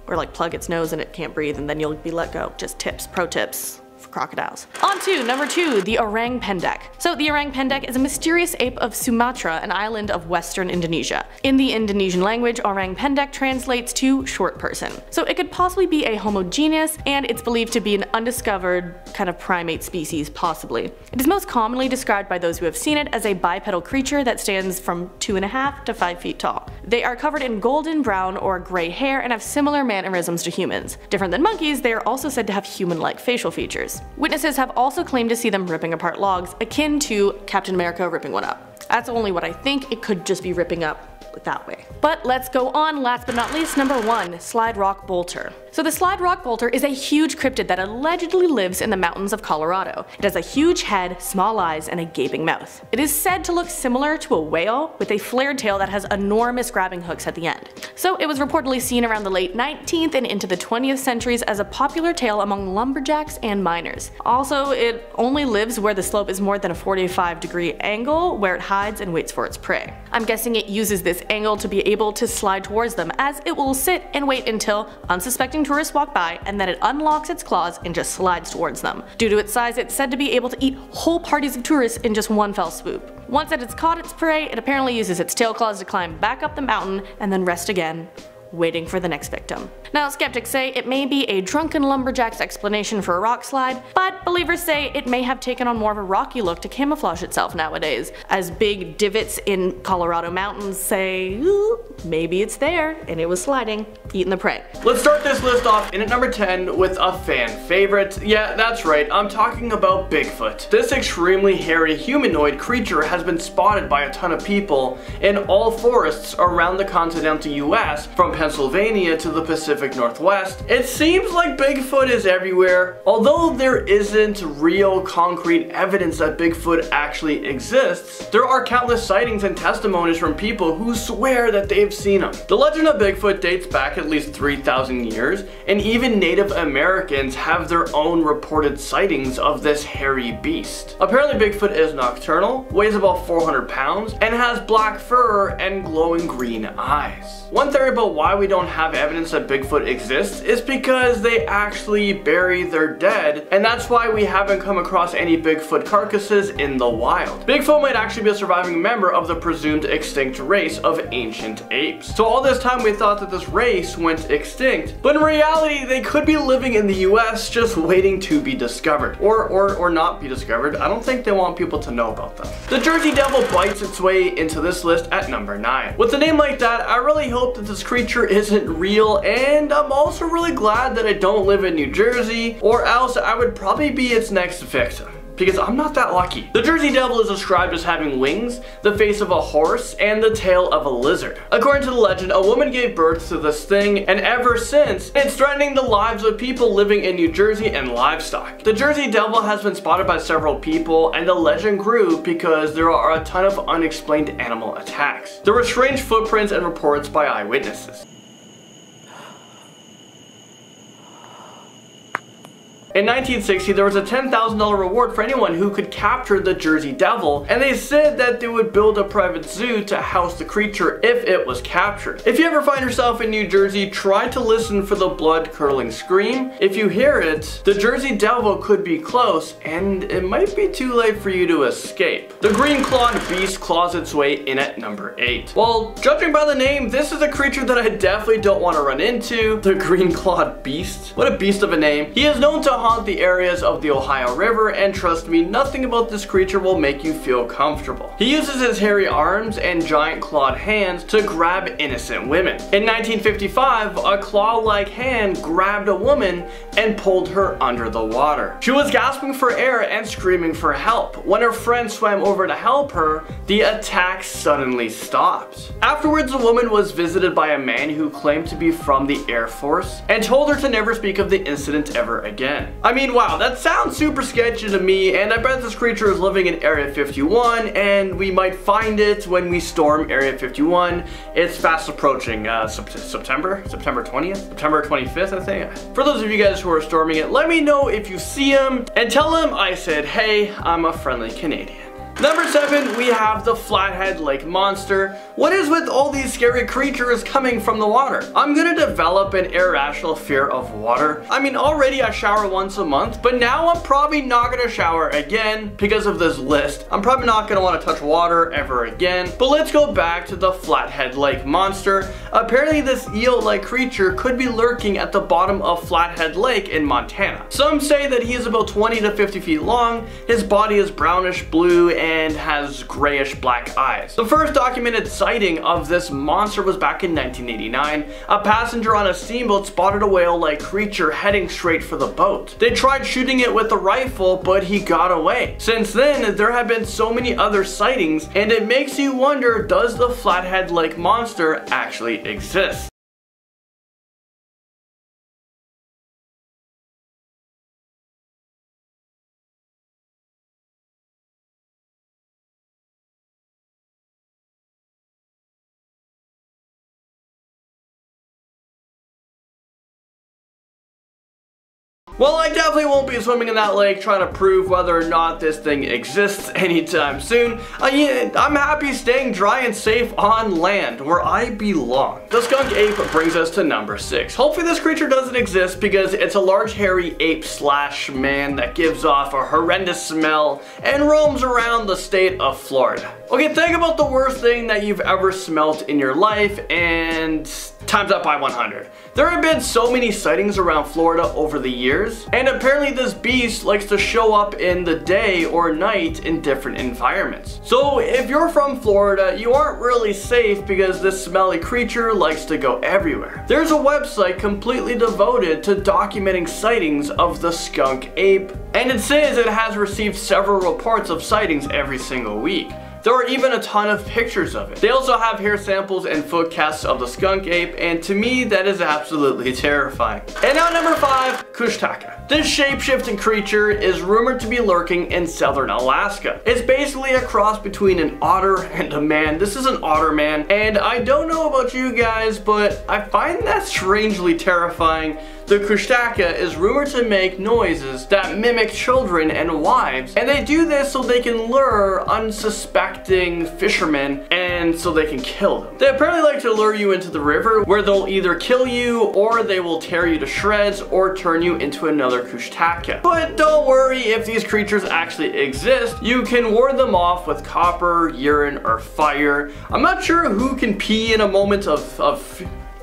Or like plug its nose and it can't breathe and then you'll be let go. Just tips, pro tips for crocodiles. On to number 2, the Orang Pendek. So the Orang Pendek is a mysterious ape of Sumatra, an island of western Indonesia. In the Indonesian language, Orang Pendek translates to short person. So it could possibly be a homogeneous, and it's believed to be an undiscovered kind of primate species, possibly. It is most commonly described by those who have seen it as a bipedal creature that stands from 2.5 to 5 feet tall. They are covered in golden brown or gray hair and have similar mannerisms to humans. Different than monkeys, they are also said to have human-like facial features. Witnesses have also claimed to see them ripping apart logs, akin to Captain America ripping one up. That's only what I think. It could just be ripping up that way. But let's go on. Last but not least, number 1, Slide Rock Bolter. So the Slide Rock Bolter is a huge cryptid that allegedly lives in the mountains of Colorado. It has a huge head, small eyes, and a gaping mouth. It is said to look similar to a whale with a flared tail that has enormous grabbing hooks at the end. So it was reportedly seen around the late 19th and into the 20th centuries as a popular tale among lumberjacks and miners. Also, it only lives where the slope is more than a 45-degree angle, where it hides and waits for its prey. I'm guessing it uses this angle to be able to slide towards them, as it will sit and wait until unsuspecting watching tourists walk by, and then it unlocks its claws and just slides towards them. Due to its size, it's said to be able to eat whole parties of tourists in just one fell swoop. Once it has caught its prey, it apparently uses its tail claws to climb back up the mountain and then rest again, waiting for the next victim. Now, skeptics say it may be a drunken lumberjack's explanation for a rock slide, but believers say it may have taken on more of a rocky look to camouflage itself nowadays, as big divots in Colorado mountains say, ooh, maybe it's there and it was sliding, eating the prey. Let's start this list off in at number 10 with a fan favorite. Yeah, that's right, I'm talking about Bigfoot. This extremely hairy humanoid creature has been spotted by a ton of people in all forests around the continental US, from Pennsylvania to the Pacific Northwest. It seems like Bigfoot is everywhere. Although there isn't real concrete evidence that Bigfoot actually exists, there are countless sightings and testimonies from people who swear that they've seen him. The legend of Bigfoot dates back at least 3,000 years, and even Native Americans have their own reported sightings of this hairy beast. Apparently Bigfoot is nocturnal, weighs about 400 pounds, and has black fur and glowing green eyes. One theory about why we don't have evidence that Bigfoot exists is because they actually bury their dead, and that's why we haven't come across any Bigfoot carcasses in the wild. Bigfoot might actually be a surviving member of the presumed extinct race of ancient apes. So all this time we thought that this race went extinct, but in reality they could be living in the US just waiting to be discovered. Or not be discovered. I don't think they want people to know about them. The Jersey Devil bites its way into this list at number 9. With a name like that, I really hope that this creature isn't real, and I'm also really glad that I don't live in New Jersey, or else I would probably be its next victim, because I'm not that lucky. The Jersey Devil is described as having wings, the face of a horse, and the tail of a lizard. According to the legend, a woman gave birth to this thing, and ever since, it's threatening the lives of people living in New Jersey and livestock. The Jersey Devil has been spotted by several people, and the legend grew because there are a ton of unexplained animal attacks. There were strange footprints and reports by eyewitnesses. In 1960, there was a $10,000 reward for anyone who could capture the Jersey Devil, and they said that they would build a private zoo to house the creature if it was captured. If you ever find yourself in New Jersey, try to listen for the blood-curdling scream. If you hear it, the Jersey Devil could be close, and it might be too late for you to escape. The green-clawed beast claws its way in at number 8. Well, judging by the name, this is a creature that I definitely don't want to run into. The green-clawed beast? What a beast of a name. He is known to haunt the areas of the Ohio River, and trust me, nothing about this creature will make you feel comfortable. He uses his hairy arms and giant clawed hands to grab innocent women. In 1955, a claw-like hand grabbed a woman and pulled her under the water. She was gasping for air and screaming for help. When her friend swam over to help her, the attack suddenly stopped. Afterwards, the woman was visited by a man who claimed to be from the Air Force and told her to never speak of the incident ever again. I mean, wow, that sounds super sketchy to me, and I bet this creature is living in Area 51, and we might find it when we storm Area 51. It's fast approaching. September 20th? September 25th, I think. For those of you guys who are storming it, let me know if you see him, and tell him I said, hey, I'm a friendly Canadian. Number 7, we have the Flathead Lake Monster. What is with all these scary creatures coming from the water? I'm gonna develop an irrational fear of water. I mean, already I shower once a month, but now I'm probably not gonna shower again because of this list. I'm probably not gonna want to touch water ever again. But let's go back to the Flathead Lake Monster. Apparently this eel-like creature could be lurking at the bottom of Flathead Lake in Montana. Some say that he is about 20 to 50 feet long, his body is brownish blue, and has grayish black eyes. The first documented sighting of this monster was back in 1989. A passenger on a steamboat spotted a whale-like creature heading straight for the boat. They tried shooting it with a rifle, but he got away. Since then, there have been so many other sightings, and it makes you wonder, does the Flathead Lake Monster actually exist? Well, I definitely won't be swimming in that lake trying to prove whether or not this thing exists anytime soon. I'm happy staying dry and safe on land, where I belong. The skunk ape brings us to number 6. Hopefully this creature doesn't exist because it's a large hairy ape slash man that gives off a horrendous smell and roams around the state of Florida. Okay, think about the worst thing that you've ever smelt in your life and times that by 100. There have been so many sightings around Florida over the years, and apparently this beast likes to show up in the day or night in different environments. So if you're from Florida, you aren't really safe because this smelly creature likes to go everywhere. There's a website completely devoted to documenting sightings of the skunk ape, and it says it has received several reports of sightings every single week. There are even a ton of pictures of it. They also have hair samples and foot casts of the skunk ape, and to me that is absolutely terrifying. And now number 5, Chupacabra. This shape-shifting creature is rumored to be lurking in southern Alaska. It's basically a cross between an otter and a man. This is an otter man, and I don't know about you guys, but I find that strangely terrifying. The Chupacabra is rumored to make noises that mimic children and wives, and they do this so they can lure unsuspecting fishermen and so they can kill them. They apparently like to lure you into the river where they'll either kill you or they will tear you to shreds or turn you into another Chupacabra. But don't worry if these creatures actually exist, you can ward them off with copper, urine, or fire. I'm not sure who can pee in a moment of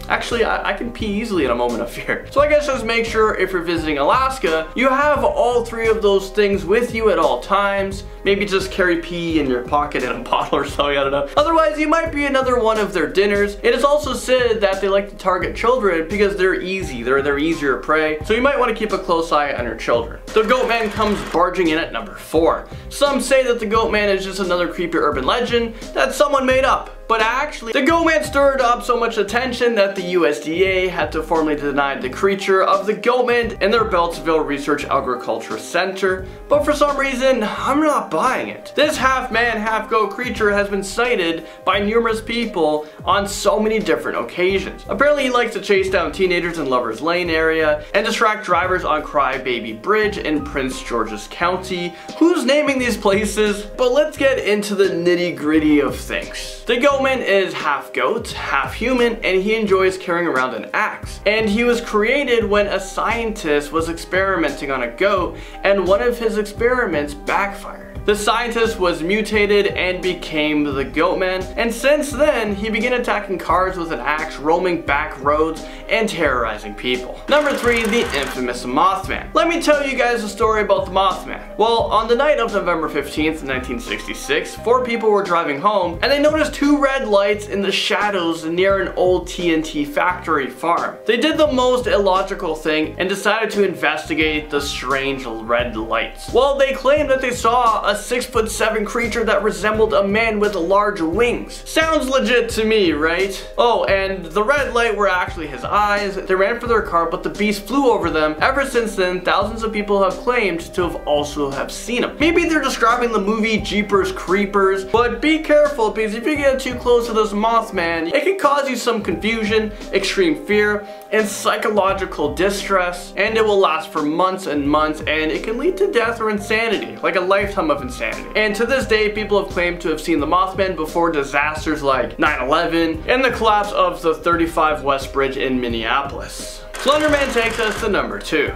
actually, I can pee easily in a moment of fear. So I guess just make sure if you're visiting Alaska, you have all 3 of those things with you at all times. Maybe just carry pee in your pocket in a bottle or something, I don't know. Otherwise, you might be another one of their dinners. It is also said that they like to target children because they're easy, they're easier prey. So you might want to keep a close eye on your children. The goat man comes barging in at number 4. Some say that the goat man is just another creepy urban legend that someone made up. But actually, the goat man stirred up so much attention that the USDA had to formally deny the creature of the goat man in their Beltsville Research Agriculture Center. But for some reason, I'm not buying it. This half man, half goat creature has been sighted by numerous people on so many different occasions. Apparently he likes to chase down teenagers in Lover's Lane area and distract drivers on Crybaby Bridge in Prince George's County. Who's naming these places? But let's get into the nitty-gritty of things. The goat man is half goat, half human, and he enjoys carrying around an axe. And he was created when a scientist was experimenting on a goat, and one of his experiments backfired. The scientist was mutated and became the Goatman, and since then, he began attacking cars with an axe, roaming back roads, and terrorizing people. Number 3, the infamous Mothman. Let me tell you guys a story about the Mothman. Well, on the night of November 15th, 1966, 4 people were driving home, and they noticed 2 red lights in the shadows near an old TNT factory farm. They did the most illogical thing and decided to investigate the strange red lights. Well, they claimed that they saw a 6'7" creature that resembled a man with large wings. Sounds legit to me, right? Oh, and the red light were actually his eyes. They ran for their car, but the beast flew over them. Ever since then, thousands of people have claimed to have also seen him. Maybe they're describing the movie Jeepers Creepers, but be careful because if you get too close to this Mothman, it can cause you some confusion, extreme fear, and psychological distress, and it will last for months and months, and it can lead to death or insanity, like a lifetime of insanity. And to this day, people have claimed to have seen the Mothman before disasters like 9/11 and the collapse of the 35 West Bridge in Minneapolis. Slenderman takes us to number 2.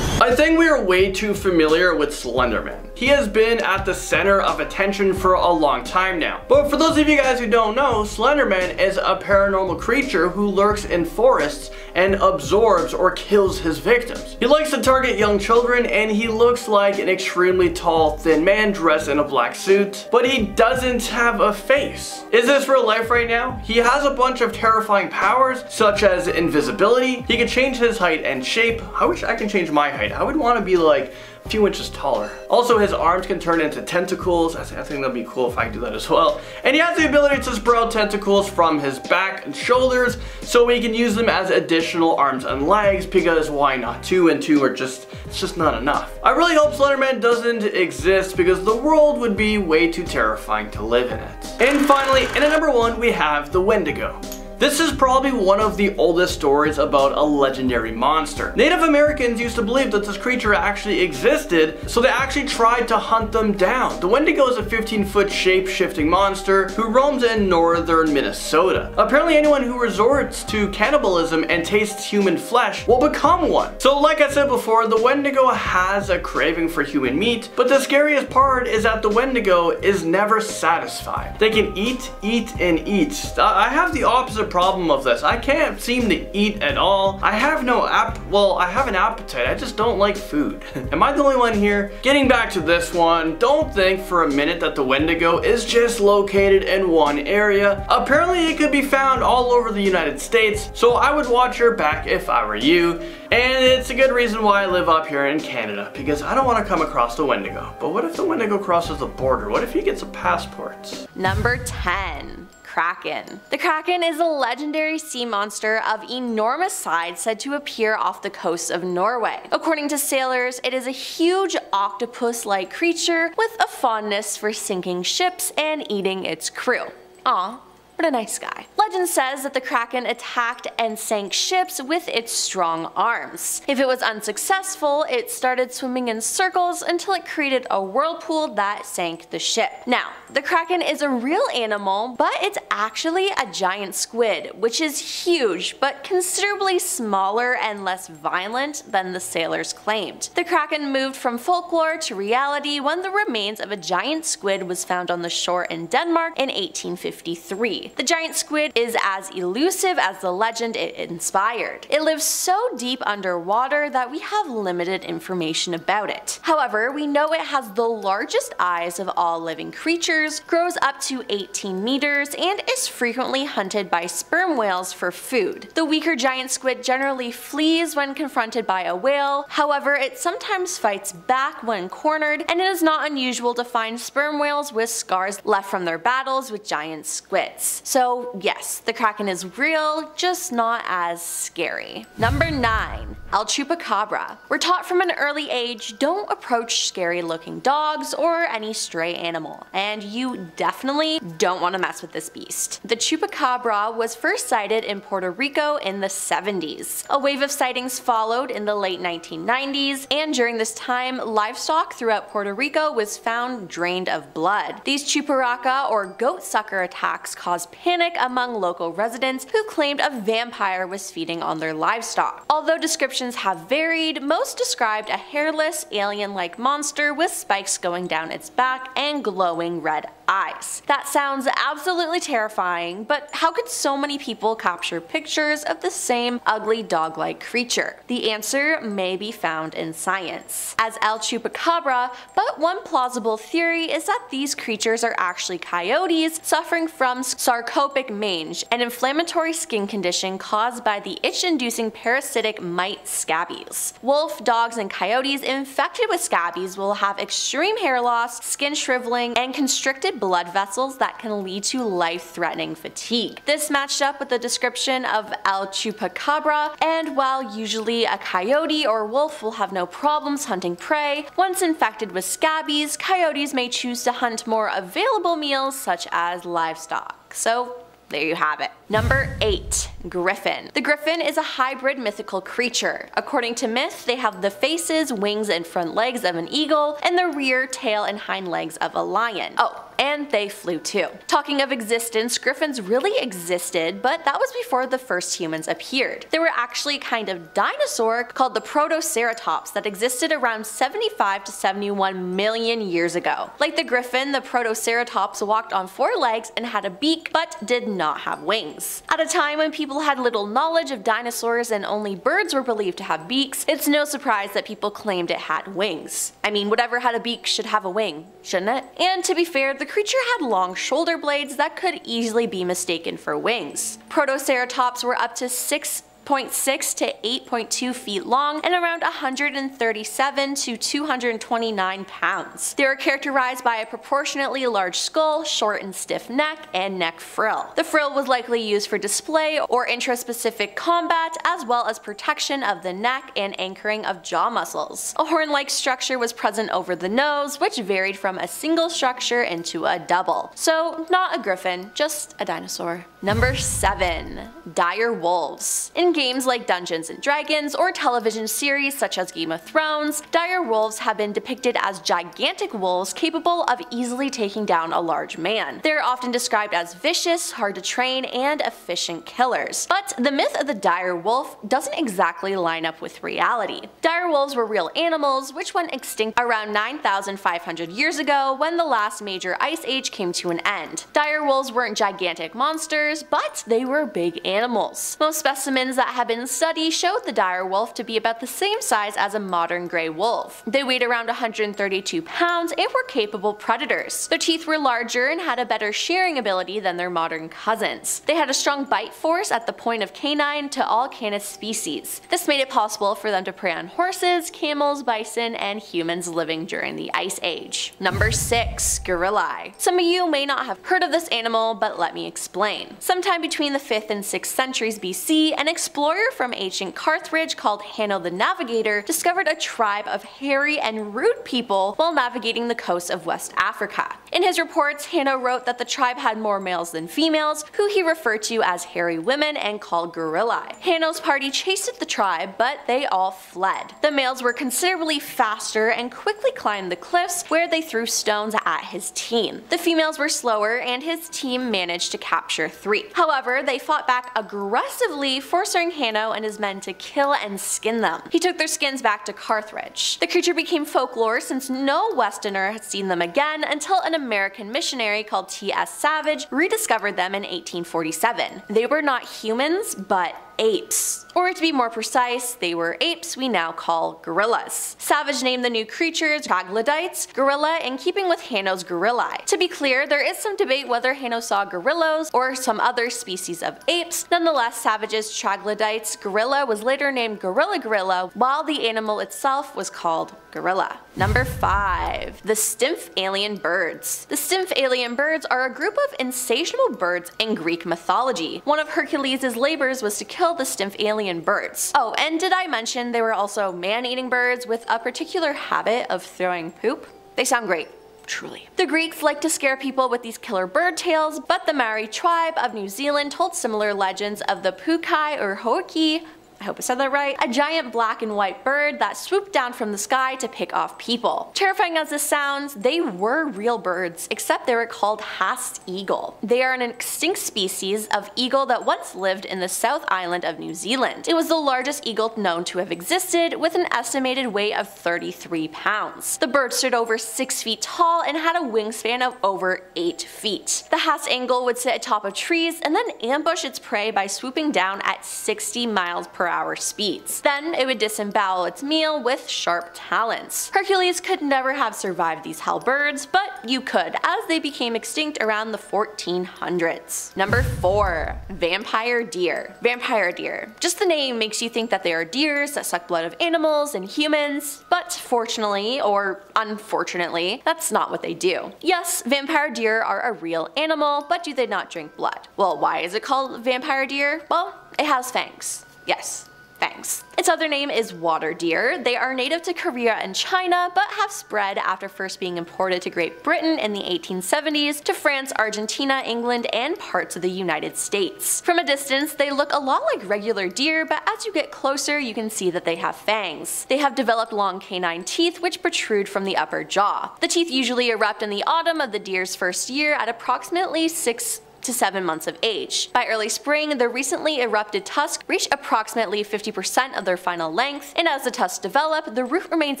I think we are way too familiar with Slenderman. He has been at the center of attention for a long time now. But for those of you guys who don't know, Slenderman is a paranormal creature who lurks in forests and absorbs or kills his victims. He likes to target young children, and he looks like an extremely tall, thin man dressed in a black suit, but he doesn't have a face. Is this real life right now? He has a bunch of terrifying powers, such as invisibility. He can change his height and shape. I wish I can change my height. I would want to be like a few inches taller. Also, his arms can turn into tentacles. I think that'd be cool if I could do that as well. And he has the ability to sprout tentacles from his back and shoulders, so we can use them as additional arms and legs, because why not? 2 and 2 are just, it's just not enough. I really hope Slenderman doesn't exist, because the world would be way too terrifying to live in it. And finally, in at number 1, we have the Wendigo. This is probably one of the oldest stories about a legendary monster. Native Americans used to believe that this creature actually existed, so they actually tried to hunt them down. The Wendigo is a 15-foot shape-shifting monster who roams in northern Minnesota. Apparently anyone who resorts to cannibalism and tastes human flesh will become one. So like I said before, the Wendigo has a craving for human meat, but the scariest part is that the Wendigo is never satisfied. They can eat, and eat. I have the opposite problem of this. I can't seem to eat at all. I have no I have an appetite. I just don't like food. Am I the only one here? Getting back to this one, don't think for a minute that the Wendigo is just located in one area. Apparently it could be found all over the United States, so I would watch your back if I were you. And it's a good reason why I live up here in Canada, because I don't want to come across the Wendigo. But what if the Wendigo crosses the border? What if he gets a passport? Number 10. Kraken. The Kraken is a legendary sea monster of enormous size said to appear off the coast of Norway. According to sailors, it is a huge octopus-like creature with a fondness for sinking ships and eating its crew. Aw. What a nice guy. Legend says that the Kraken attacked and sank ships with its strong arms. If it was unsuccessful, it started swimming in circles until it created a whirlpool that sank the ship. Now, the Kraken is a real animal, but it's actually a giant squid, which is huge, but considerably smaller and less violent than the sailors claimed. The Kraken moved from folklore to reality when the remains of a giant squid was found on the shore in Denmark in 1853. The giant squid is as elusive as the legend it inspired. It lives so deep underwater that we have limited information about it. However, we know it has the largest eyes of all living creatures, grows up to 18 meters, and is frequently hunted by sperm whales for food. The weaker giant squid generally flees when confronted by a whale, however it sometimes fights back when cornered, and it is not unusual to find sperm whales with scars left from their battles with giant squids. So yes, the Kraken is real, just not as scary. Number 9. El Chupacabra. We're taught from an early age, don't approach scary looking dogs or any stray animal, and you definitely don't want to mess with this beast. The Chupacabra was first sighted in Puerto Rico in the 70s. A wave of sightings followed in the late 1990s, and during this time, livestock throughout Puerto Rico was found drained of blood. These chuparaca or goat sucker attacks caused panic among local residents who claimed a vampire was feeding on their livestock. Although descriptions have varied, most described a hairless, alien-like monster with spikes going down its back and glowing red eyes. That sounds absolutely terrifying, but how could so many people capture pictures of the same ugly dog-like creature? The answer may be found in science, as El Chupacabra, but one plausible theory is that these creatures are actually coyotes suffering from sarcopic mange, an inflammatory skin condition caused by the itch-inducing parasitic mite scabies. Wolf, dogs, and coyotes infected with scabies will have extreme hair loss, skin shriveling, and constricted blood vessels that can lead to life-threatening fatigue. This matched up with the description of El Chupacabra, and while usually a coyote or wolf will have no problems hunting prey, once infected with scabies, coyotes may choose to hunt more available meals such as livestock. So there you have it. Number 8. Griffin. The griffin is a hybrid mythical creature. According to myth, they have the faces, wings, and front legs of an eagle, and the rear, tail, and hind legs of a lion. Oh, and they flew too. Talking of existence, griffins really existed, but that was before the first humans appeared. They were actually a kind of dinosaur called the Protoceratops that existed around 75 to 71 million years ago. Like the griffin, the Protoceratops walked on 4 legs and had a beak, but did not have wings. At a time when people had little knowledge of dinosaurs and only birds were believed to have beaks, it's no surprise that people claimed it had wings. I mean, whatever had a beak should have a wing, shouldn't it? And to be fair, the creature had long shoulder blades that could easily be mistaken for wings. Protoceratops were up to 6 8.6 to 8.2 feet long and around 137 to 229 pounds. They are characterized by a proportionately large skull, short and stiff neck, and neck frill. The frill was likely used for display or intraspecific combat, as well as protection of the neck and anchoring of jaw muscles. A horn-like structure was present over the nose, which varied from a single structure into a double. So not a griffin, just a dinosaur. Number 7. Dire wolves. In games like Dungeons & Dragons or television series such as Game of Thrones, dire wolves have been depicted as gigantic wolves capable of easily taking down a large man. They are often described as vicious, hard to train, and efficient killers. But the myth of the dire wolf doesn't exactly line up with reality. Dire wolves were real animals which went extinct around 9,500 years ago when the last major ice age came to an end. Dire wolves weren't gigantic monsters, but they were big animals. Most specimens that have been studied showed the dire wolf to be about the same size as a modern gray wolf. They weighed around 132 pounds and were capable predators. Their teeth were larger and had a better shearing ability than their modern cousins. They had a strong bite force at the point of canine to all Canis species. This made it possible for them to prey on horses, camels, bison, and humans living during the Ice Age. Number 6. Gorillae. Some of you may not have heard of this animal, but let me explain. Sometime between the 5th and 6th centuries BC, an explorer from ancient Carthage called Hanno the Navigator discovered a tribe of hairy and rude people while navigating the coast of West Africa. In his reports, Hanno wrote that the tribe had more males than females, who he referred to as hairy women and called gorillae. Hanno's party chased the tribe, but they all fled. The males were considerably faster and quickly climbed the cliffs, where they threw stones at his team. The females were slower, and his team managed to capture 3. However, they fought back aggressively, forcing Hanno and his men to kill and skin them. He took their skins back to Carthage. The creature became folklore since no Westerner had seen them again until an American missionary called T.S. Savage rediscovered them in 1847. They were not humans, but apes. Or to be more precise, they were apes we now call gorillas. Savage named the new creatures troglodytes, gorilla, in keeping with Hanno's gorillae. To be clear, there is some debate whether Hanno saw gorillas or some other species of apes. Nonetheless, Savage's troglodytes gorilla was later named gorilla, while the animal itself was called gorilla. Number 5. The Stymph alien birds. The Stymph alien birds are a group of insatiable birds in Greek mythology. One of Hercules' labors was to kill the Stymph alien birds. Oh, and did I mention they were also man-eating birds with a particular habit of throwing poop? They sound great. Truly. The Greeks liked to scare people with these killer bird tales, but the Maori tribe of New Zealand told similar legends of the pukai or hoki, I hope I said that right, a giant black and white bird that swooped down from the sky to pick off people. Terrifying as this sounds, they were real birds, except they were called Haast eagle. They are an extinct species of eagle that once lived in the South Island of New Zealand. It was the largest eagle known to have existed, with an estimated weight of 33 pounds. The bird stood over 6 feet tall and had a wingspan of over 8 feet. The Haast eagle would sit atop of trees and then ambush its prey by swooping down at 60 miles per hour speeds. Then it would disembowel its meal with sharp talons. Hercules could never have survived these hell birds, but you could, as they became extinct around the 1400s. Number 4. Vampire deer. Vampire deer. Just the name makes you think that they are deers that suck blood of animals and humans, but fortunately, or unfortunately, that's not what they do. Yes, vampire deer are a real animal, but do they not drink blood? Well, why is it called vampire deer? Well, it has fangs. Yes, fangs. Its other name is water deer. They are native to Korea and China, but have spread after first being imported to Great Britain in the 1870s to France, Argentina, England, and parts of the United States. From a distance, they look a lot like regular deer, but as you get closer, you can see that they have fangs. They have developed long canine teeth which protrude from the upper jaw. The teeth usually erupt in the autumn of the deer's first year at approximately 6 to 7 months of age. By early spring, the recently erupted tusks reach approximately 50% of their final length, and as the tusks develop, the root remains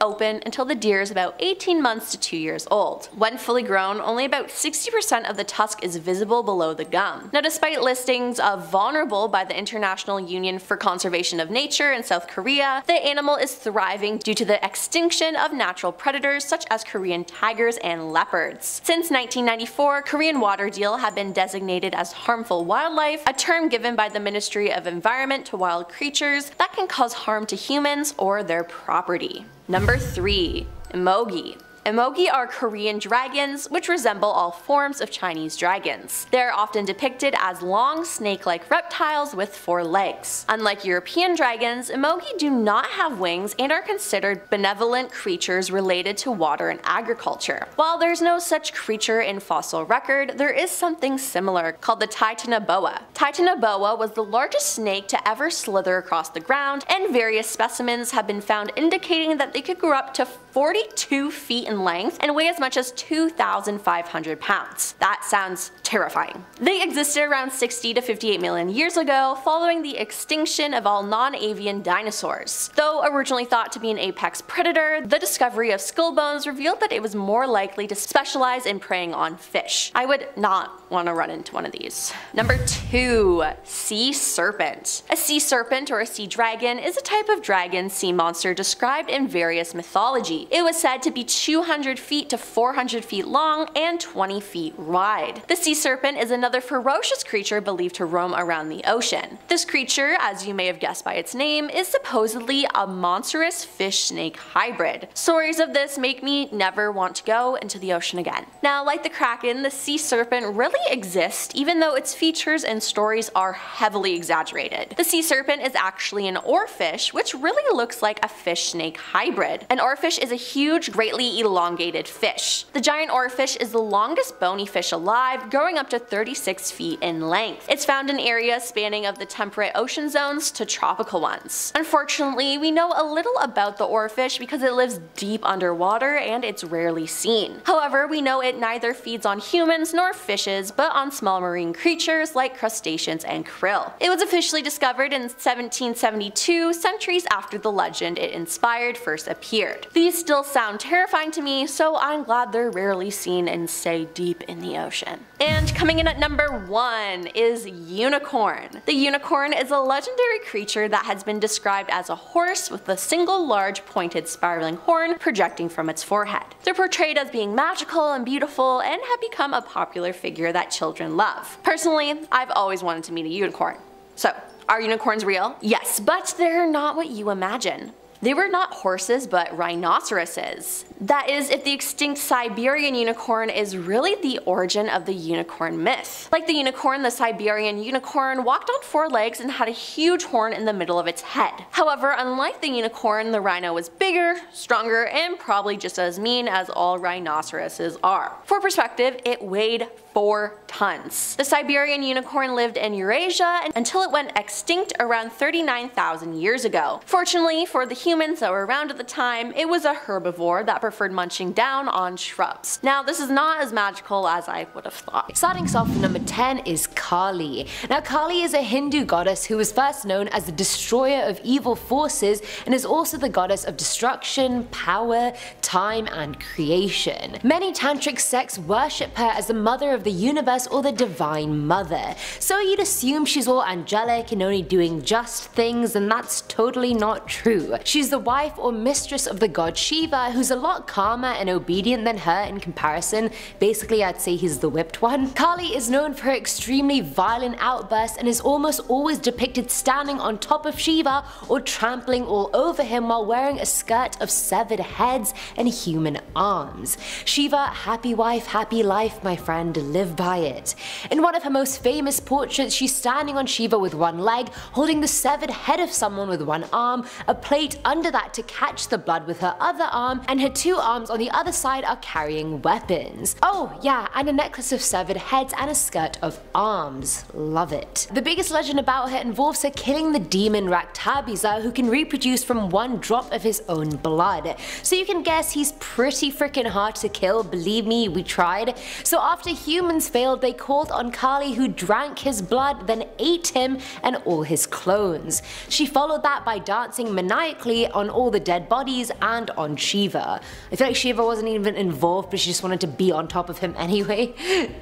open until the deer is about 18 months to 2 years old. When fully grown, only about 60% of the tusk is visible below the gum. Now, despite listings of vulnerable by the International Union for Conservation of Nature in South Korea, the animal is thriving due to the extinction of natural predators such as Korean tigers and leopards. Since 1994, Korean water deer have been designated designated as harmful wildlife, a term given by the Ministry of Environment to wild creatures that can cause harm to humans or their property. Number 3. Emogi. Emogi are Korean dragons, which resemble all forms of Chinese dragons. They are often depicted as long, snake-like reptiles with 4 legs. Unlike European dragons, emogi do not have wings and are considered benevolent creatures related to water and agriculture. While there's no such creature in fossil record, there is something similar called the Titanoboa. Titanoboa was the largest snake to ever slither across the ground, and various specimens have been found indicating that they could grow up to 42 feet in length and weigh as much as 2,500 pounds. That sounds terrifying. They existed around 60 to 58 million years ago, following the extinction of all non-avian dinosaurs. Though originally thought to be an apex predator, the discovery of skull bones revealed that it was more likely to specialize in preying on fish. I would not want to run into one of these. Number 2. Sea serpent. A sea serpent or a sea dragon is a type of dragon sea monster described in various mythology. It was said to be 200 feet to 400 feet long and 20 feet wide. The sea serpent is another ferocious creature believed to roam around the ocean. This creature, as you may have guessed by its name, is supposedly a monstrous fish-snake hybrid. Stories of this make me never want to go into the ocean again. Now, like the kraken, the sea serpent really exists, even though its features and stories are heavily exaggerated. The sea serpent is actually an oarfish, which really looks like a fish-snake hybrid. An oarfish is a huge, greatly elongated fish. The giant oarfish is the longest bony fish alive, growing up to 36 feet in length. It's found in areas spanning of the temperate ocean zones to tropical ones. Unfortunately, we know a little about the oarfish because it lives deep underwater and it's rarely seen. However, we know it neither feeds on humans nor fishes, but on small marine creatures like crustaceans and krill. It was officially discovered in 1772, centuries after the legend it inspired first appeared. These still sound terrifying to me, so I'm glad they're rarely seen and stay deep in the ocean. And coming in at number 1 is unicorn. The unicorn is a legendary creature that has been described as a horse with a single large pointed spiraling horn projecting from its forehead. They're portrayed as being magical and beautiful and have become a popular figure that children love. Personally, I've always wanted to meet a unicorn. So, are unicorns real? Yes, but they're not what you imagine. They were not horses, but rhinoceroses. That is, if the extinct Siberian unicorn is really the origin of the unicorn myth. Like the unicorn, the Siberian unicorn walked on 4 legs and had a huge horn in the middle of its head. However, unlike the unicorn, the rhino was bigger, stronger, and probably just as mean as all rhinoceroses are. For perspective, it weighed 4 tons. The Siberian unicorn lived in Eurasia until it went extinct around 39,000 years ago. Fortunately for the humans that were around at the time, it was a herbivore that preferred munching down on shrubs. Now, this is not as magical as I would have thought. Starting us off with number 10 is Kali. Now, Kali is a Hindu goddess who was first known as the destroyer of evil forces and is also the goddess of destruction, power, time, and creation. Many tantric sects worship her as the mother of the universe or the divine mother. So you'd assume she's all angelic and only doing just things, and that's totally not true. She's the wife or mistress of the god Shiva, who's a lot calmer and obedient than her in comparison. Basically, I'd say he's the whipped one. Kali is known for her extremely violent outbursts and is almost always depicted standing on top of Shiva or trampling all over him while wearing a skirt of severed heads and human arms. Shiva, happy wife, happy life, my friend, live by it. In one of her most famous portraits, she's standing on Shiva with one leg, holding the severed head of someone with one arm, a plate under that to catch the blood with her other arm, and her 2 arms on the other side are carrying weapons. Oh yeah, and a necklace of severed heads and a skirt of arms. Love it. The biggest legend about her involves her killing the demon Raktabiza, who can reproduce from 1 drop of his own blood. So you can guess he's pretty freaking hard to kill, believe me, we tried. So after humans failed, they called on Kali, who drank his blood, then ate him and all his clones. She followed that by dancing maniacally on all the dead bodies and on Shiva. I feel like Shiva wasn't even involved, but she just wanted to be on top of him anyway.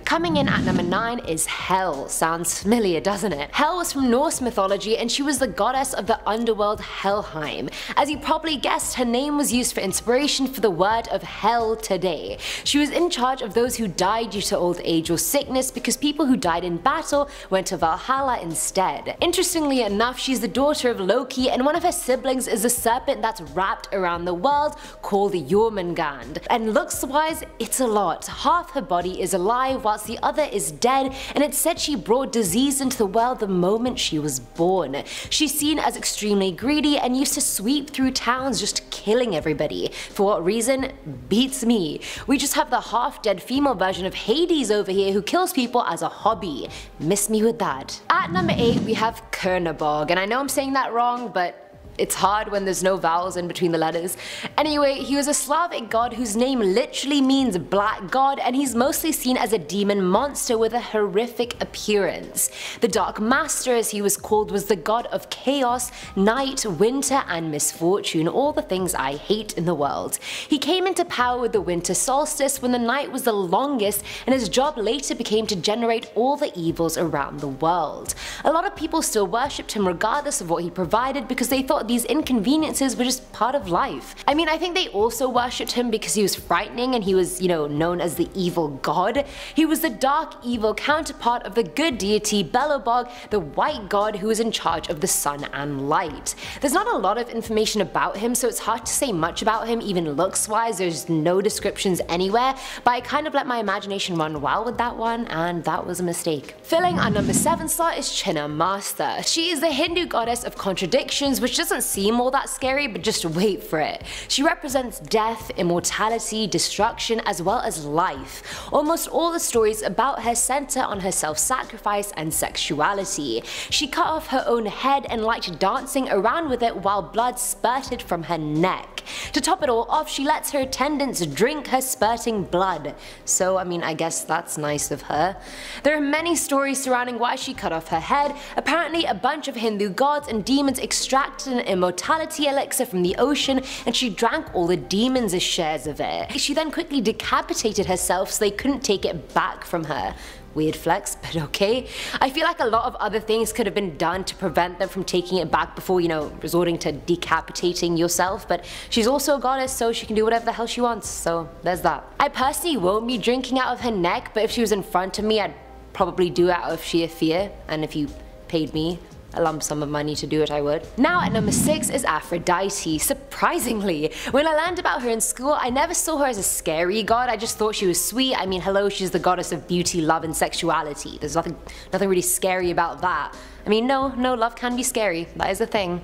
Coming in at number 9 is Hel. Sounds familiar, doesn't it? Hel was from Norse mythology and she was the goddess of the underworld Helheim. As you probably guessed, her name was used for inspiration for the word of hell today. She was in charge of those who died due to old age or sickness because people who died in battle went to Valhalla instead. Interestingly enough, she's the daughter of Loki, and one of her siblings is a serpent that's wrapped around the world called Jormungand. And looks wise, it's a lot. Half her body is alive whilst the other is dead, and it's said she brought disease into the world the moment she was born. She's seen as extremely greedy and used to sweep through towns just killing everybody. For what reason? Beats me. We just have the half-dead female version of Hades over here who kills people as a hobby. Miss me with that. At number 8 we have Kernabog, and I know I'm saying that wrong, but it's hard when there's no vowels in between the letters. Anyway, he was a Slavic god whose name literally means black god, and he's mostly seen as a demon monster with a horrific appearance. The Dark Master, as he was called, was the god of chaos, night, winter, and misfortune, all the things I hate in the world. He came into power with the winter solstice when the night was the longest, and his job later became to generate all the evils around the world. A lot of people still worshipped him regardless of what he provided because they thought these inconveniences were just part of life. I mean, I think they also worshipped him because he was frightening and he was, known as the evil god. He was the dark evil counterpart of the good deity Belobog, the white god who was in charge of the sun and light. There's not a lot of information about him, so it's hard to say much about him even looks wise. There's no descriptions anywhere, but I kind of let my imagination run wild with that one, and that was a mistake. Filling our number 7 slot is Chinnamasta. She is the Hindu goddess of contradictions, which doesn't seem all that scary, but just wait for it. She represents death, immortality, destruction, as well as life. Almost all the stories about her center on her self-sacrifice and sexuality. She cut off her own head and liked dancing around with it while blood spurted from her neck. To top it all off, she lets her attendants drink her spurting blood. So I guess that's nice of her. There are many stories surrounding why she cut off her head. Apparently a bunch of Hindu gods and demons extracted an immortality elixir from the ocean and she drank all the demons as shares of it. She then quickly decapitated herself so they couldn't take it back from her. Weird flex, but okay. I feel like a lot of other things could have been done to prevent them from taking it back before, resorting to decapitating yourself, but she's also a goddess, so she can do whatever the hell she wants, so there's that. I personally won't be drinking out of her neck, but if she was in front of me, I'd probably do it out of sheer fear, and if you paid me a lump sum of money to do it, I would. Now at number 6 is Aphrodite. Surprisingly, when I learned about her in school, I never saw her as a scary god. I just thought she was sweet. Hello, she's the goddess of beauty, love, and sexuality. There's nothing really scary about that. No, love can be scary. That is a thing.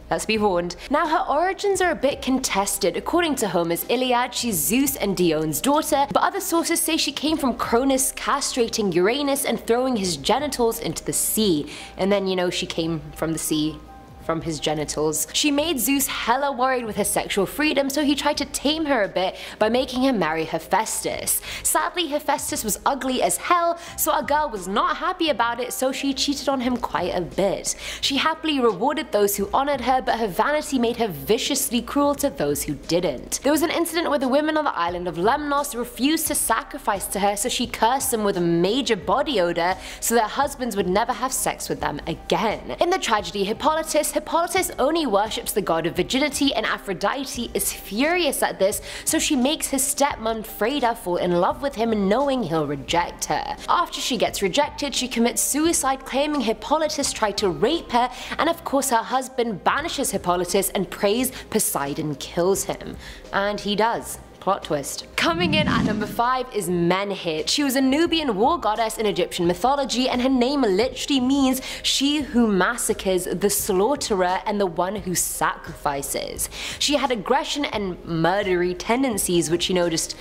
Let's be warned. Now her origins are a bit contested. According to Homer's Iliad, she's Zeus and Dion's daughter, but other sources say she came from Cronus castrating Uranus and throwing his genitals into the sea. And then, she came from the sea. From his genitals. She made Zeus hella worried with her sexual freedom, so he tried to tame her a bit by making her marry Hephaestus. Sadly, Hephaestus was ugly as hell, so our girl was not happy about it, so she cheated on him quite a bit. She happily rewarded those who honored her, but her vanity made her viciously cruel to those who didn't. There was an incident where the women on the island of Lemnos refused to sacrifice to her, so she cursed them with a major body odor so their husbands would never have sex with them again. In the tragedy Hippolytus only worships the god of virginity, and Aphrodite is furious at this, so she makes his stepmom Freyda fall in love with him knowing he'll reject her. After she gets rejected, she commits suicide claiming Hippolytus tried to rape her, and of course her husband banishes Hippolytus and prays Poseidon kills him. And he does. Plot twist. Coming in at number 5 is Menhit. She was a Nubian war goddess in Egyptian mythology, and her name literally means she who massacres, the slaughterer, and the one who sacrifices. She had aggression and murdery tendencies, which just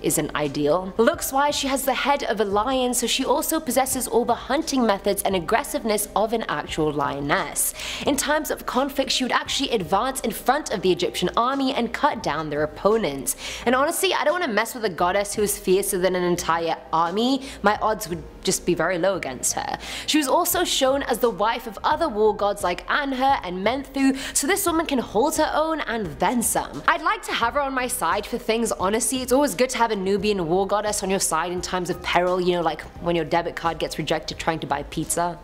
isn't ideal. Looks wise, she has the head of a lion, so she also possesses all the hunting methods and aggressiveness of an actual lioness. In times of conflict, she would actually advance in front of the Egyptian army and cut down their opponents. And honestly, I don't want to mess with a goddess who is fiercer than an entire army. My odds would just be very low against her. She was also shown as the wife of other war gods like Anhur and Menthu, so this woman can hold her own and then some. I'd like to have her on my side for things, honestly. It's always good to have a Nubian war goddess on your side in times of peril, you know, like when your debit card gets rejected trying to buy pizza.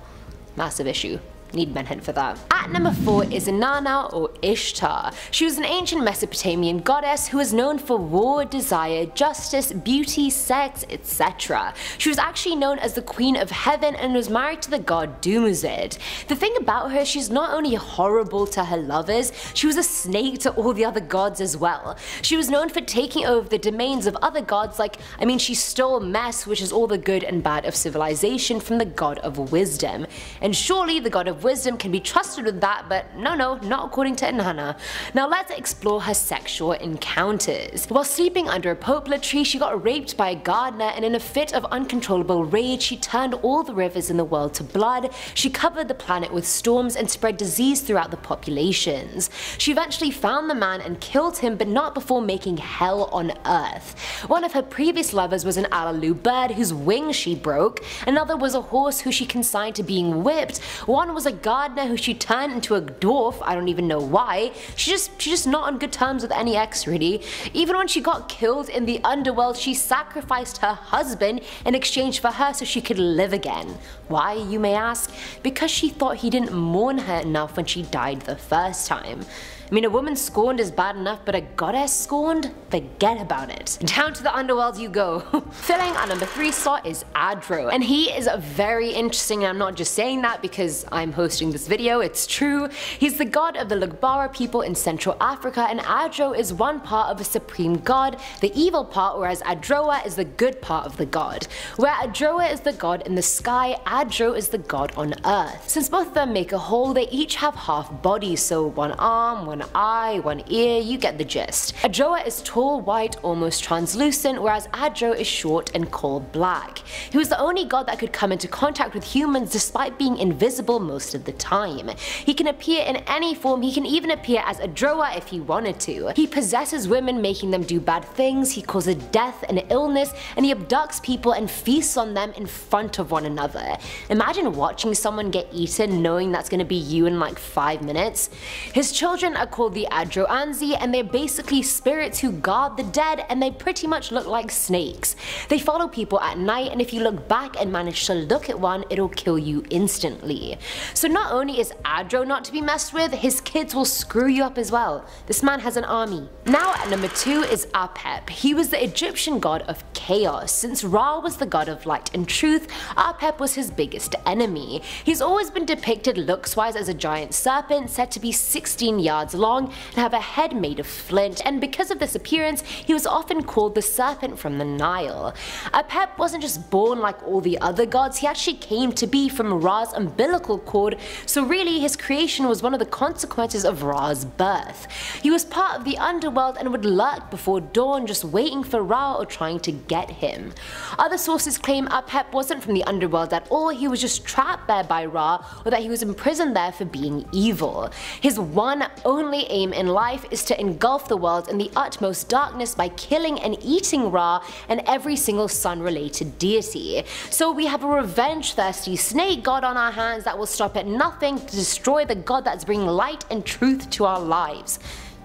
Massive issue. Need mention for that. At number 4 is Inanna or Ishtar. She was an ancient Mesopotamian goddess who was known for war, desire, justice, beauty, sex, etc. She was actually known as the Queen of Heaven and was married to the god Dumuzid. The thing about her, she's not only horrible to her lovers, she was a snake to all the other gods as well. She was known for taking over the domains of other gods, like, she stole Mess, which is all the good and bad of civilization, from the god of wisdom. And surely the god of wisdom can be trusted with that, but no, not according to Inanna. Now let's explore her sexual encounters. While sleeping under a poplar tree, she got raped by a gardener, and in a fit of uncontrollable rage, she turned all the rivers in the world to blood. She covered the planet with storms and spread disease throughout the populations. She eventually found the man and killed him, but not before making hell on earth. One of her previous lovers was an Alaloo bird whose wings she broke, another was a horse who she consigned to being whipped, one was a gardener who she turned into a dwarf, I don't even know why. She's just not on good terms with any ex really. Even when she got killed in the underworld, she sacrificed her husband in exchange for her so she could live again. Why, you may ask? Because she thought he didn't mourn her enough when she died the first time. A woman scorned is bad enough, but a goddess scorned? Forget about it. Down to the underworld you go. Filling our number 3 slot is Adro, and he is very interesting, and I'm not just saying that because I'm hosting this video, it's true. He's the god of the Lugbara people in Central Africa, and Adro is one part of a supreme god, the evil part, whereas Adroa is the good part of the god. Where Adroa is the god in the sky, Adro is the god on earth. Since both of them make a whole, they each have half bodies, so one arm, one eye, one ear, you get the gist. Adroa is tall, white, almost translucent, whereas Adro is short and coal black. He was the only god that could come into contact with humans despite being invisible most of the time. He can appear in any form, he can even appear as Adroa if he wanted to. He possesses women, making them do bad things, he causes death and illness, and he abducts people and feasts on them in front of one another. Imagine watching someone get eaten knowing that's gonna be you in like 5 minutes. His children are called the Adroanzi, and they're basically spirits who guard the dead, and they pretty much look like snakes. They follow people at night, and if you look back and manage to look at one, it'll kill you instantly. So not only is Adro not to be messed with, his kids will screw you up as well. This man has an army. Now at number 2 is Apep. He was the Egyptian god of chaos. Since Ra was the god of light and truth, Apep was his biggest enemy. He's always been depicted looks-wise as a giant serpent said to be 16 yards long and have a head made of flint, and because of this appearance, he was often called the serpent from the Nile. Apep wasn't just born like all the other gods, he actually came to be from Ra's umbilical cord, so really his creation was one of the consequences of Ra's birth. He was part of the underworld and would lurk before dawn just waiting for Ra or trying to get him. Other sources claim Apep wasn't from the underworld at all, he was just trapped there by Ra, or that he was imprisoned there for being evil. His one only aim in life is to engulf the world in the utmost darkness by killing and eating Ra and every single sun-related deity. So we have a revenge-thirsty snake god on our hands that will stop at nothing to destroy the god that's bringing light and truth to our lives.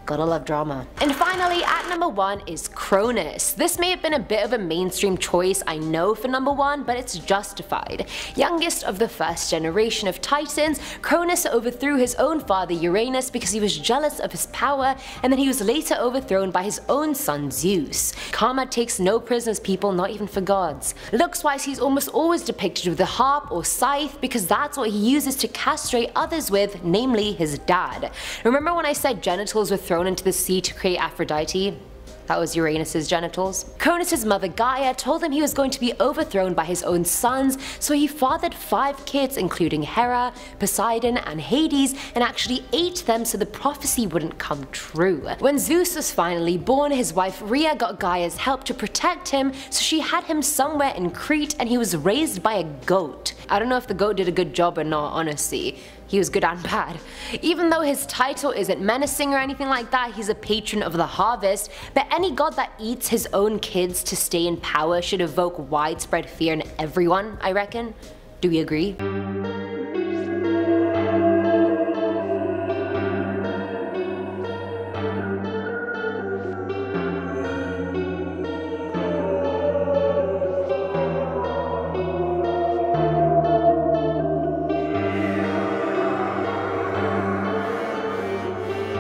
Gotta love drama. And finally, at number 1 is Cronus. This may have been a bit of a mainstream choice, I know, for number 1, but it's justified. Youngest of the first generation of Titans, Cronus overthrew his own father Uranus because he was jealous of his power, and then he was later overthrown by his own son Zeus. Karma takes no prisoners, people, not even for gods. Looks-wise, he's almost always depicted with a harp or scythe because that's what he uses to castrate others with, namely his dad. Remember when I said genitals were thrown into the sea to create Aphrodite? That was Uranus's genitals. Cronus' mother Gaia told him he was going to be overthrown by his own sons, so he fathered 5 kids including Hera, Poseidon, and Hades, and actually ate them so the prophecy wouldn't come true. When Zeus was finally born, his wife Rhea got Gaia's help to protect him, so she had him somewhere in Crete and he was raised by a goat. I don't know if the goat did a good job or not, honestly. He was good and bad. Even though his title isn't menacing or anything like that, he's a patron of the harvest, but any god that eats his own kids to stay in power should evoke widespread fear in everyone, I reckon. Do we agree?